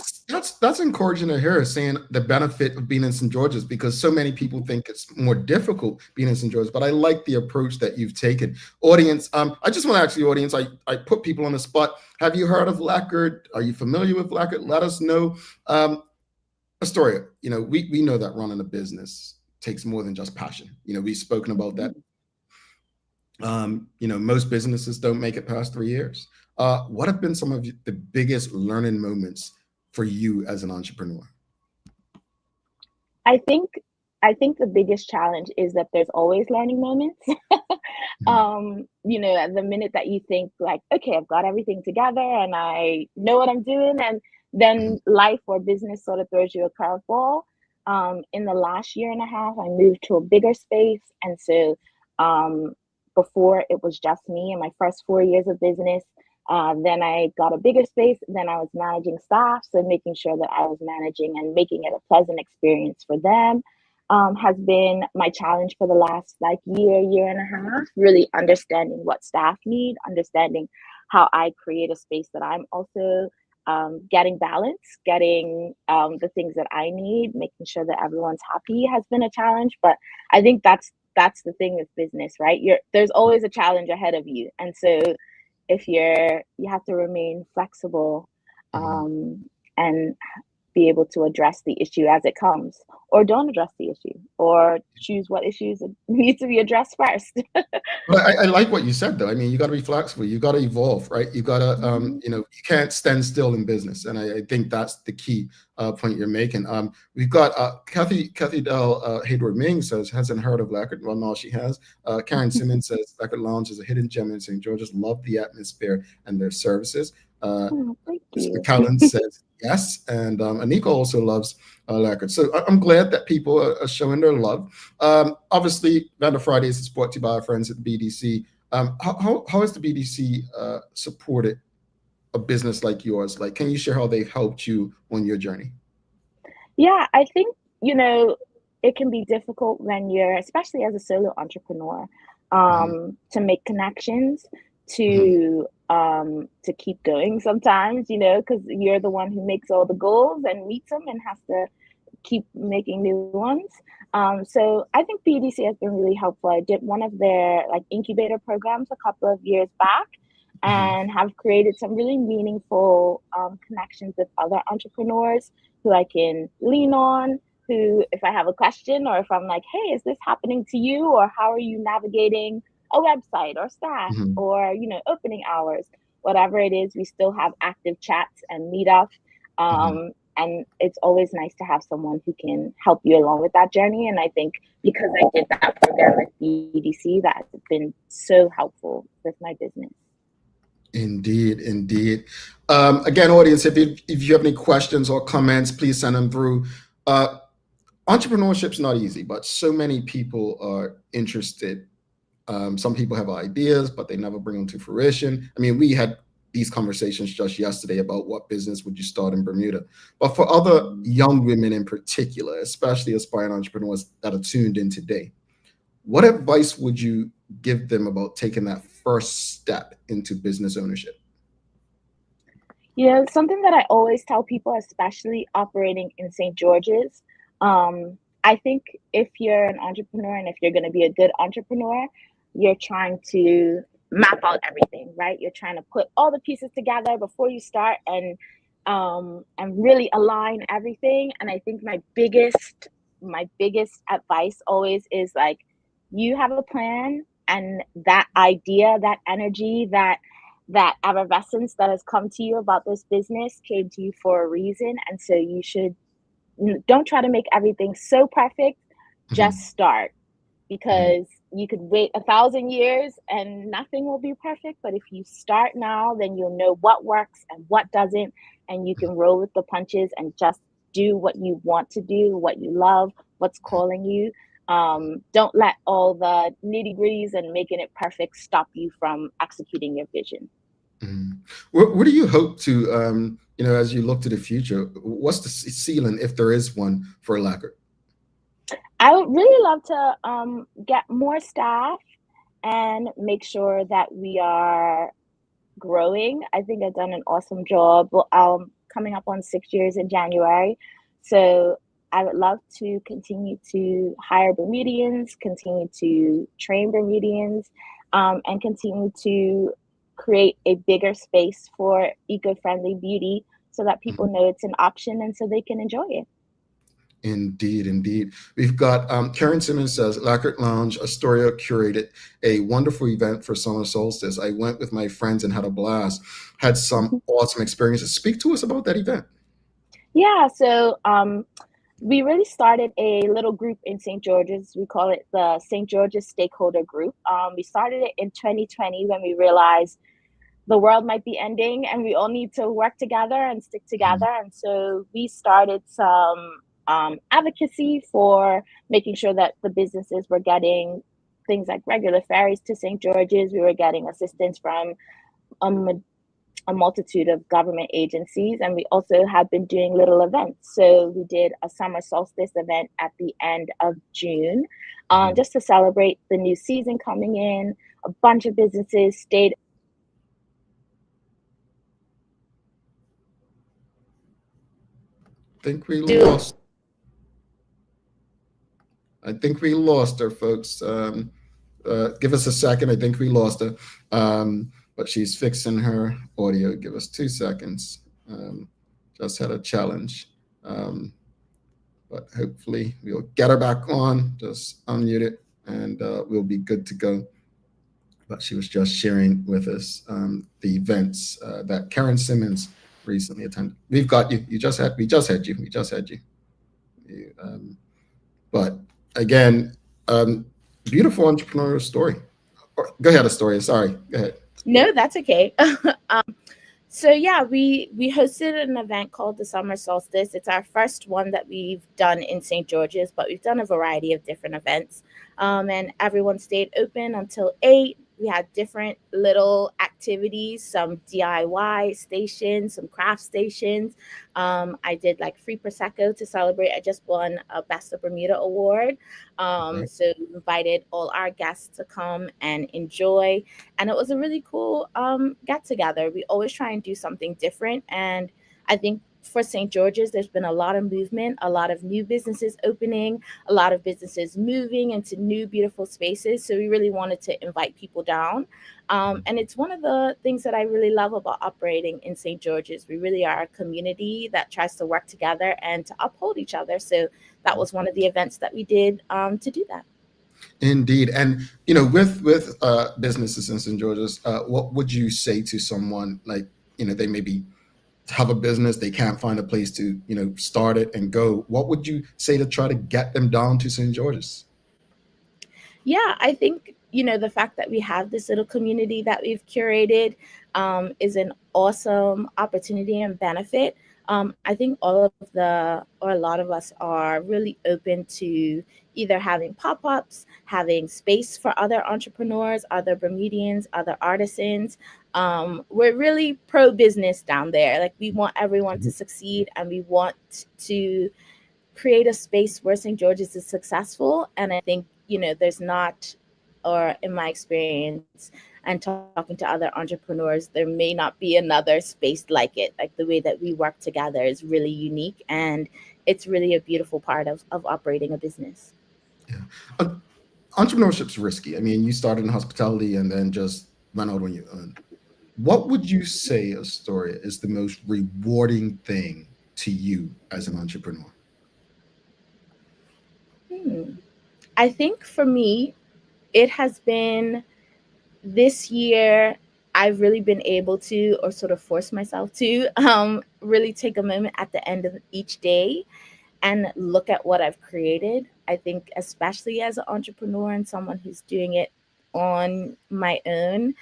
S2: That's encouraging to hear, saying the benefit of being in St. George's, because so many people think it's more difficult being in St. George's, but I like the approach that you've taken. Audience, I just want to ask the audience, I put people on the spot. Have you heard of Lacquered? Are you familiar with Lacquered? Let us know. Astoria, we know that running a business takes more than just passion. We've spoken about that. Most businesses don't make it past 3 years. What have been some of the biggest learning moments for you as an entrepreneur?
S15: I think the biggest challenge is that there's always learning moments. At the minute that you think like, okay, I've got everything together and I know what I'm doing, and then life or business sort of throws you a curveball. In the last year and a half, I moved to a bigger space. And so before it was just me in my first 4 years of business. Then I got a bigger space. Then I was managing staff. So making sure that I was managing and making it a pleasant experience for them has been my challenge for the last year and a half, really understanding what staff need, understanding how I create a space that I'm also getting balance, getting the things that I need, making sure that everyone's happy has been a challenge. But I think that's the thing with business, right? There's always a challenge ahead of you. And so if you have to remain flexible and be able to address the issue as it comes, or don't address the issue, or choose what issues need to be addressed first.
S2: But I like what you said, though. I mean, you got to be flexible. You got to evolve, right? You got to, you can't stand still in business, and I think that's the key point you're making. We've got Kathy Dell Hayward Ming says hasn't heard of Lacquered. Well, no, she has. Karen Simmons says Lacquered Lounge is a hidden gem in St. George's. Love the atmosphere and their services.
S15: Thank you.
S2: Callan says yes, and Anika also loves Lacquered. So I'm glad that people are showing their love. Obviously, Vendor Fridays is brought to you by our friends at the BDC. How has the BDC supported a business like yours? Like, can you share how they've helped you on your journey?
S15: Yeah, I think, it can be difficult when you're, especially as a solo entrepreneur, to make connections, to keep going sometimes, because you're the one who makes all the goals and meets them and has to keep making new ones. So I think BDC has been really helpful. I did one of their incubator programs a couple of years back, and have created some really meaningful connections with other entrepreneurs who I can lean on, who, if I have a question, or if I'm like, hey, is this happening to you? Or how are you navigating a website or staff or, opening hours, whatever it is, we still have active chats and meetups. And it's always nice to have someone who can help you along with that journey. And I think because I did that program at BDC, that has been so helpful with my business.
S2: Indeed. Again, audience, if you have any questions or comments, please send them through. Entrepreneurship's not easy, but so many people are interested. Some people have ideas, but they never bring them to fruition. I mean, we had these conversations just yesterday about what business would you start in Bermuda. But for other young women in particular, especially aspiring entrepreneurs that are tuned in today, what advice would you give them about taking that first step into business ownership?
S15: Something that I always tell people, especially operating in St. George's, I think if you're an entrepreneur and if you're going to be a good entrepreneur, you're trying to map out everything, right? You're trying to put all the pieces together before you start and really align everything. And I think my biggest advice always is you have a plan, and that idea, that energy, that effervescence that has come to you about this business came to you for a reason. And so don't try to make everything so perfect. Just start, because you could wait 1,000 years and nothing will be perfect. But if you start now, then you'll know what works and what doesn't, and you can roll with the punches and just do what you want to do, what you love, what's calling you. Don't let all the nitty-gritties and making it perfect stop you from executing your vision.
S2: What do you hope to, as you look to the future, what's the ceiling, if there is one, for Lacquered?
S15: I would really love to get more staff and make sure that we are growing. I think I've done an awesome job. Coming up on 6 years in January. So I would love to continue to hire Bermudians, continue to train Bermudians, and continue to create a bigger space for eco-friendly beauty so that people know it's an option and so they can enjoy it.
S2: Indeed. We've got Karen Simmons says, Lacquered Lounge, Astoria curated a wonderful event for summer solstice. I went with my friends and had a blast, had some awesome experiences. Speak to us about that event.
S15: Yeah, so we really started a little group in St. George's. We call it the St. George's Stakeholder Group. We started it in 2020 when we realized the world might be ending and we all need to work together and stick together. And so we started some advocacy for making sure that the businesses were getting things like regular ferries to St. George's. We were getting assistance from a multitude of government agencies, and we also have been doing little events. So we did a summer solstice event at the end of June, just to celebrate the new season coming in. A bunch of businesses stayed.
S2: I think we lost her, folks. Give us a second. I think we lost her. But she's fixing her audio. Give us 2 seconds. Just had a challenge But hopefully we'll get her back on. Just unmute it, and we'll be good to go. But she was just sharing with us the events that Karen Simmons recently attended. We've got you. We just had you. But again, beautiful entrepreneurial story. Go ahead, Astoria. Sorry. Go ahead.
S15: No, that's okay. So yeah, we hosted an event called the Summer Solstice. It's our first one that we've done in St. George's, but we've done a variety of different events. And everyone stayed open until 8. We had different little activities, some DIY stations, some craft stations. I did like free Prosecco to celebrate. I just won a Best of Bermuda award. So we invited all our guests to come and enjoy. And it was a really cool get together. We always try and do something different. And I think for St. George's, there's been a lot of movement, a lot of new businesses opening, a lot of businesses moving into new, beautiful spaces. So we really wanted to invite people down. And it's one of the things that I really love about operating in St. George's. We really are a community that tries to work together and to uphold each other. So that was one of the events that we did to do that.
S2: Indeed. And, with businesses in St. George's, what would you say to someone like, they maybe have a business, they can't find a place to, start it and go? What would you say to try to get them down to St. George's?
S15: Yeah, I think, the fact that we have this little community that we've curated is an awesome opportunity and benefit. I think a lot of us are really open to either having pop-ups, having space for other entrepreneurs, other Bermudians, other artisans. We're really pro-business down there. Like, we want everyone to succeed, and we want to create a space where St. George's is successful. And I think, there's not, or in my experience and talking to other entrepreneurs, there may not be another space like it. Like, the way that we work together is really unique, and it's really a beautiful part of operating a business.
S2: Yeah. Entrepreneurship's risky. I mean, you started in hospitality and then just went out on your own. What would you say, Astoria, is the most rewarding thing to you as an entrepreneur?
S15: I think for me, it has been this year. I've really been able to, or sort of force myself to, really take a moment at the end of each day and look at what I've created. I think, especially as an entrepreneur and someone who's doing it on my own,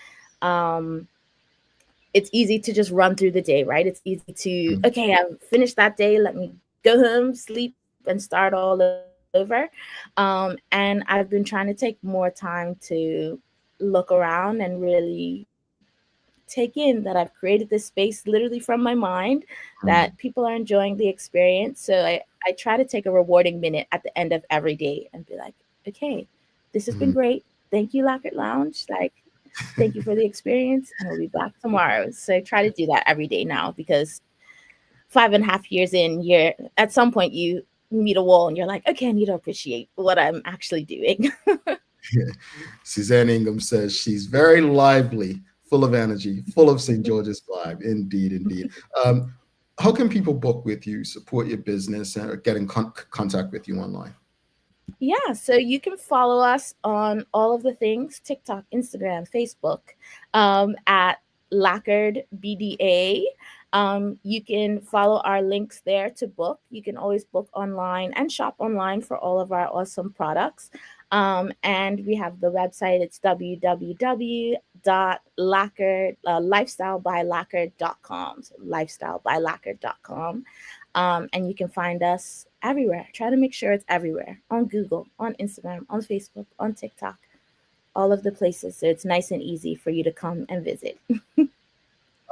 S15: it's easy to just run through the day, right? It's easy to, okay, I've finished that day. Let me go home, sleep, and start all over. And I've been trying to take more time to look around and really take in that I've created this space literally from my mind, that people are enjoying the experience. So I try to take a rewarding minute at the end of every day and be like, okay, this has been great. Thank you, Lacquered Lounge. Like, thank you for the experience, and we'll be back tomorrow. So I try to do that every day now, because 5.5 years in, at some point you meet a wall and you're like, okay, I need to appreciate what I'm actually doing.
S2: Suzanne Ingham says she's very lively, full of energy, full of St. George's vibe. Indeed. How can people book with you, support your business, and get in contact with you online?
S15: Yeah, so you can follow us on all of the things: TikTok, Instagram, Facebook, at Lacquered BDA. You can follow our links there to book. You can always book online and shop online for all of our awesome products. And we have the website. It's www.lifestylebylacquered.com. So lifestylebylacquered.com. And you can find us everywhere. Try to make sure it's everywhere: on Google, on Instagram, on Facebook, on TikTok, all of the places. So it's nice and easy for you to come and visit.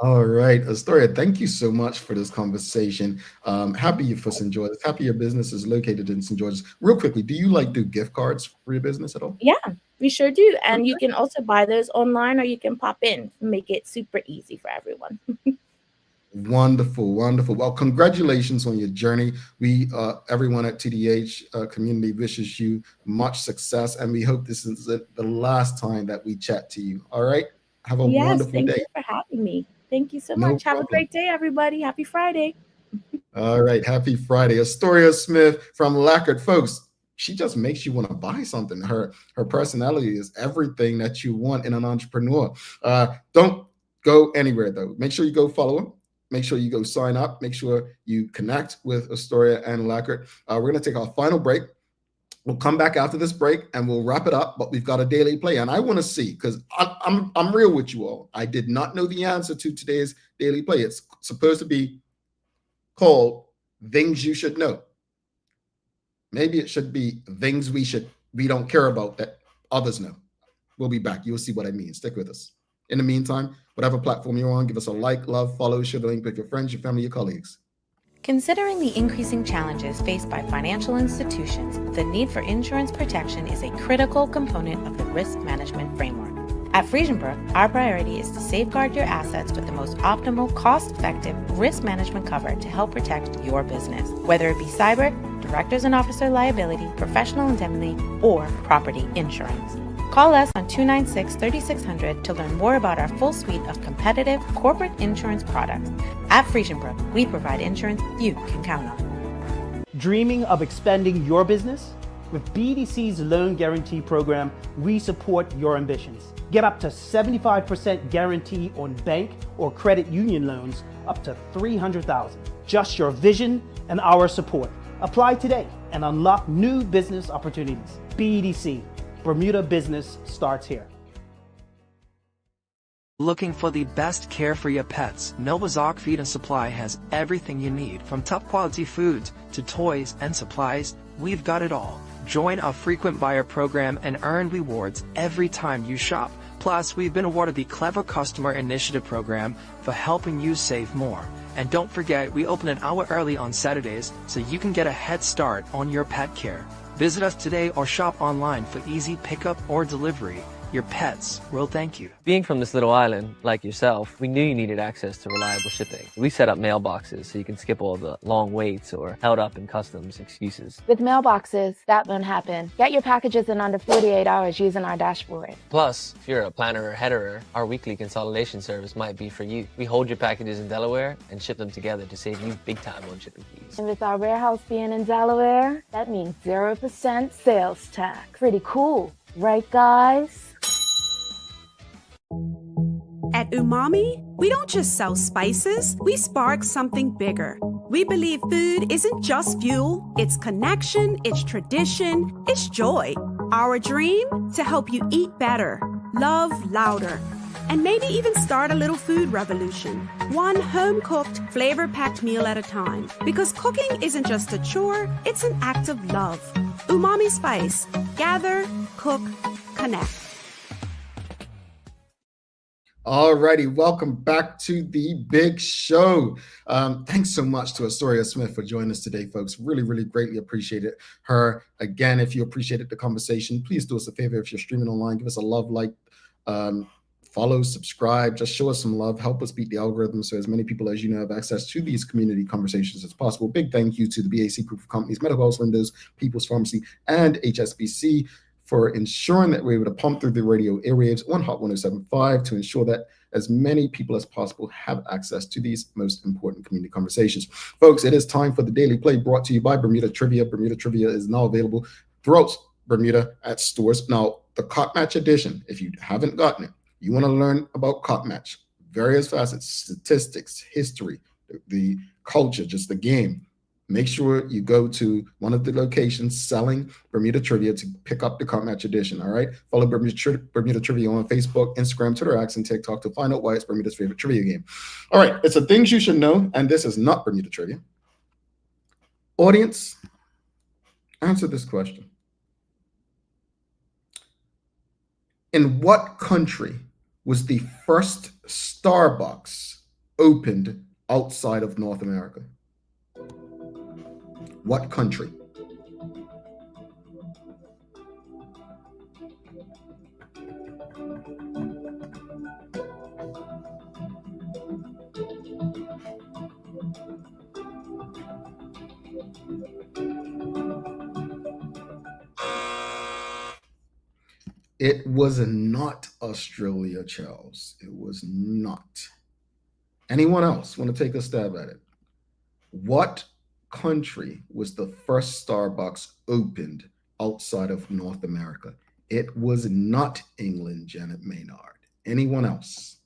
S2: All right, Astoria, thank you so much for this conversation. Happy you for St. George's. Happy your business is located in St. George's. Real quickly, do you do gift cards for your business at all?
S15: Yeah, we sure do. And you can also buy those online, or you can pop in. Make it super easy for everyone.
S2: Wonderful. Well, congratulations on your journey. We, everyone at TDH community, wishes you much success, and we hope this is the last time that we chat to you. All right? Have a wonderful day.
S15: Thank you for having me. Thank you so
S2: No
S15: much. Have a
S2: problem.
S15: great day, everybody. Happy Friday.
S2: All right, happy Friday. Astoria Smith from Lacquered. Folks, she just makes you want to buy something. Her personality is everything that you want in an entrepreneur. Don't go anywhere though. Make sure you go follow her. Make sure you go sign up. Make sure you connect with Astoria and Lacquered. We're going to take our final break. We'll come back after this break and we'll wrap it up. But we've got a daily play, and I want to see, because I'm real with you all. I did not know the answer to today's daily play. It's supposed to be called Things You Should Know. Maybe it should be things we don't care about that others know. We'll be back. You'll see what I mean. Stick with us. In the meantime, whatever platform you're on, give us a like, love, follow, share the link with your friends, your family, your colleagues.
S16: Considering the increasing challenges faced by financial institutions, the need for insurance protection is a critical component of the risk management framework. At Friesenbrook, our priority is to safeguard your assets with the most optimal, cost-effective risk management cover to help protect your business, whether it be cyber, directors and officer liability, professional indemnity, or property insurance. Call us on 296-3600 to learn more about our full suite of competitive corporate insurance products. At Friesenbrook, we provide insurance you can count on.
S17: Dreaming of expanding your business? With BDC's Loan Guarantee Program, we support your ambitions. Get up to 75% guarantee on bank or credit union loans up to $300,000. Just your vision and our support. Apply today and unlock new business opportunities. BDC, Bermuda business starts here.
S18: Looking for the best care for your pets? Novazoc Feed and Supply has everything you need, from top quality foods to toys and supplies. We've got it all. Join our frequent buyer program and earn rewards every time you shop. Plus, we've been awarded the Clever Customer Initiative program for helping you save more. And don't forget, we open an hour early on Saturdays so you can get a head start on your pet care. Visit us today or shop online for easy pickup or delivery. Your pets will thank you.
S19: Being from this little island, like yourself, we knew you needed access to reliable shipping. We set up mailboxes so you can skip all the long waits or held up in customs excuses.
S15: With mailboxes, that won't happen. Get your packages in under 48 hours using our dashboard.
S19: Plus, if you're a planner or headerer, our weekly consolidation service might be for you. We hold your packages in Delaware and ship them together to save you big time on shipping fees.
S15: And with our warehouse being in Delaware, that means 0% sales tax. Pretty cool, right guys?
S20: At Umami, we don't just sell spices, we spark something bigger. We believe food isn't just fuel, it's connection, it's tradition, it's joy. Our dream? To help you eat better, love louder, and maybe even start a little food revolution. One home-cooked, flavor-packed meal at a time. Because cooking isn't just a chore, it's an act of love. Umami Spice. Gather, cook, connect.
S2: All righty, welcome back to the big show. Thanks so much to Astoria Smith for joining us today, folks. Really, really greatly appreciated her. Again, if you appreciated the conversation, please do us a favor. If you're streaming online, give us a love, like, follow, subscribe, just show us some love, help us beat the algorithm so as many people as you know have access to these community conversations as possible. Big thank you to the BAC group of companies, Medical House Windows, People's Pharmacy, and HSBC for ensuring that we're able to pump through the radio airwaves on Hot 107.5 to ensure that as many people as possible have access to these most important community conversations. Folks, it is time for the Daily Play, brought to you by Bermuda Trivia. Bermuda Trivia is now available throughout Bermuda at stores. Now, the Cop Match edition, if you haven't gotten it, you want to learn about Cop Match, various facets, statistics, history, the culture, just the game. Make sure you go to one of the locations selling Bermuda Trivia to pick up the Cop Match edition, all right? Follow Bermuda Trivia on Facebook, Instagram, Twitter, X, and TikTok to find out why it's Bermuda's favorite trivia game. All right, it's a things you should know, and this is not Bermuda Trivia. Audience, answer this question. In what country was the first Starbucks opened outside of North America? What country? It was not Australia, Charles. It was not. Anyone else want to take a stab at it? What country was the first Starbucks opened outside of North America? It was not England, Janet Maynard. Anyone else?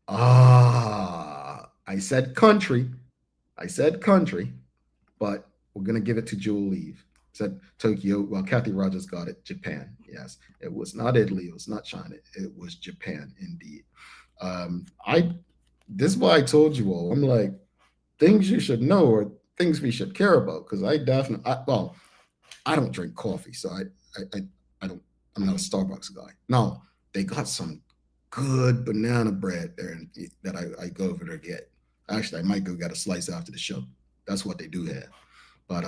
S2: I said country. But we're going to give it to Jewel Eve. Said Tokyo. Well, Kathy Rogers got it. Japan. Yes, it was not Italy. It was not China. It was Japan, indeed. This is why I told you all. I'm like, things you should know or things we should care about. Because I don't drink coffee, so I don't. I'm not a Starbucks guy. No, they got some good banana bread there that I go over there to get. Actually, I might go get a slice after the show. That's what they do have. But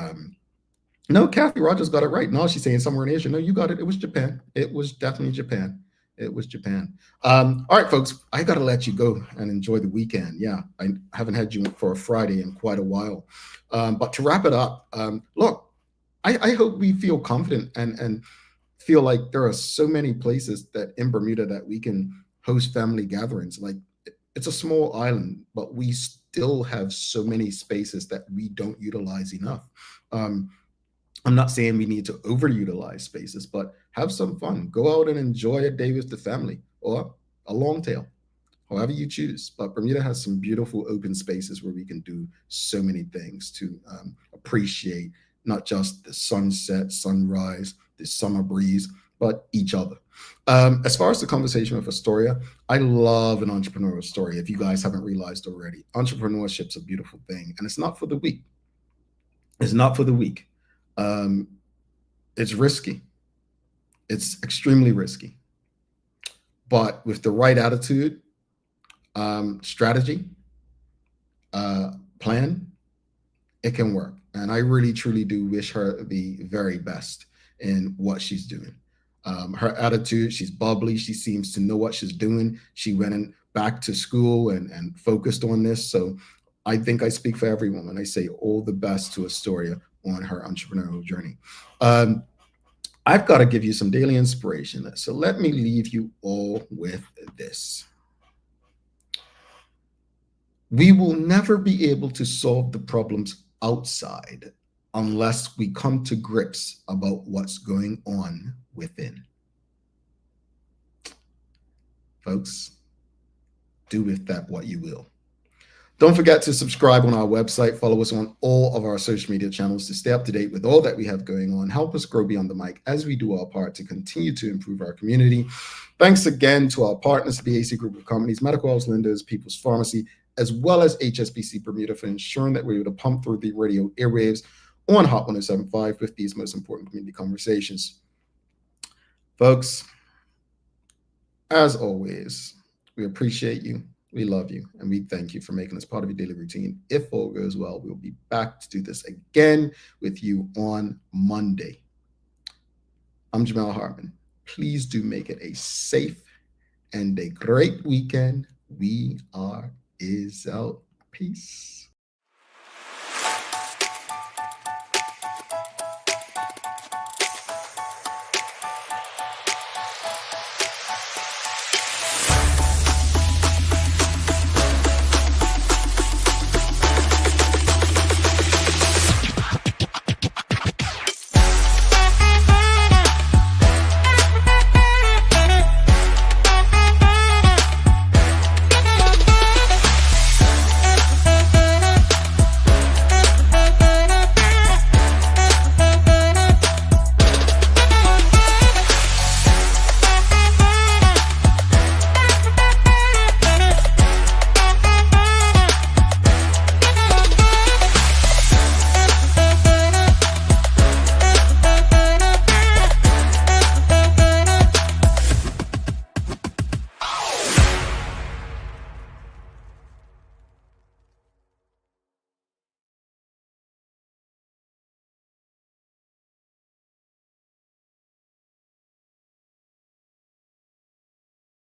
S2: no, Kathy Rogers got it right. No, she's saying somewhere in Asia. No, you got it. It was Japan. It was definitely Japan. It was Japan. All right, folks, I got to let you go and enjoy the weekend. Yeah, I haven't had you for a Friday in quite a while. But to wrap it up, look, I hope we feel confident and feel like there are so many places that in Bermuda that we can host family gatherings. Like, it's a small island, but we still have so many spaces that we don't utilize enough. I'm not saying we need to overutilize spaces, but have some fun. Go out and enjoy a day with the family or a long tail, however you choose. But Bermuda has some beautiful open spaces where we can do so many things to appreciate not just the sunset, sunrise, the summer breeze, but each other. As far as the conversation with Astoria, I love an entrepreneurial story. If you guys haven't realized already, entrepreneurship's a beautiful thing, and it's not for the weak. It's not for the weak. It's risky. It's extremely risky. But with the right attitude, strategy, plan, it can work. And I really, truly do wish her the very best in what she's doing. Her attitude, she's bubbly. She seems to know what she's doing. She went back to school and focused on this. So I think I speak for everyone when I say all the best to Astoria on her entrepreneurial journey. I've got to give you some daily inspiration. So let me leave you all with this. We will never be able to solve the problems outside unless we come to grips about what's going on within. Folks, do with that what you will. Don't forget to subscribe on our website. Follow us on all of our social media channels to stay up to date with all that we have going on. Help us grow beyond the mic as we do our part to continue to improve our community. Thanks again to our partners, the BAC Group of Companies, Medical House Lenders, People's Pharmacy, as well as HSBC Bermuda for ensuring that we're able to pump through the radio airwaves on Hot 107.5 with these most important community conversations. Folks, as always, we appreciate you. We love you, and we thank you for making us part of your daily routine. If all goes well, we'll be back to do this again with you on Monday. I'm Jamal Hartman. Please do make it a safe and a great weekend. We are out. Peace.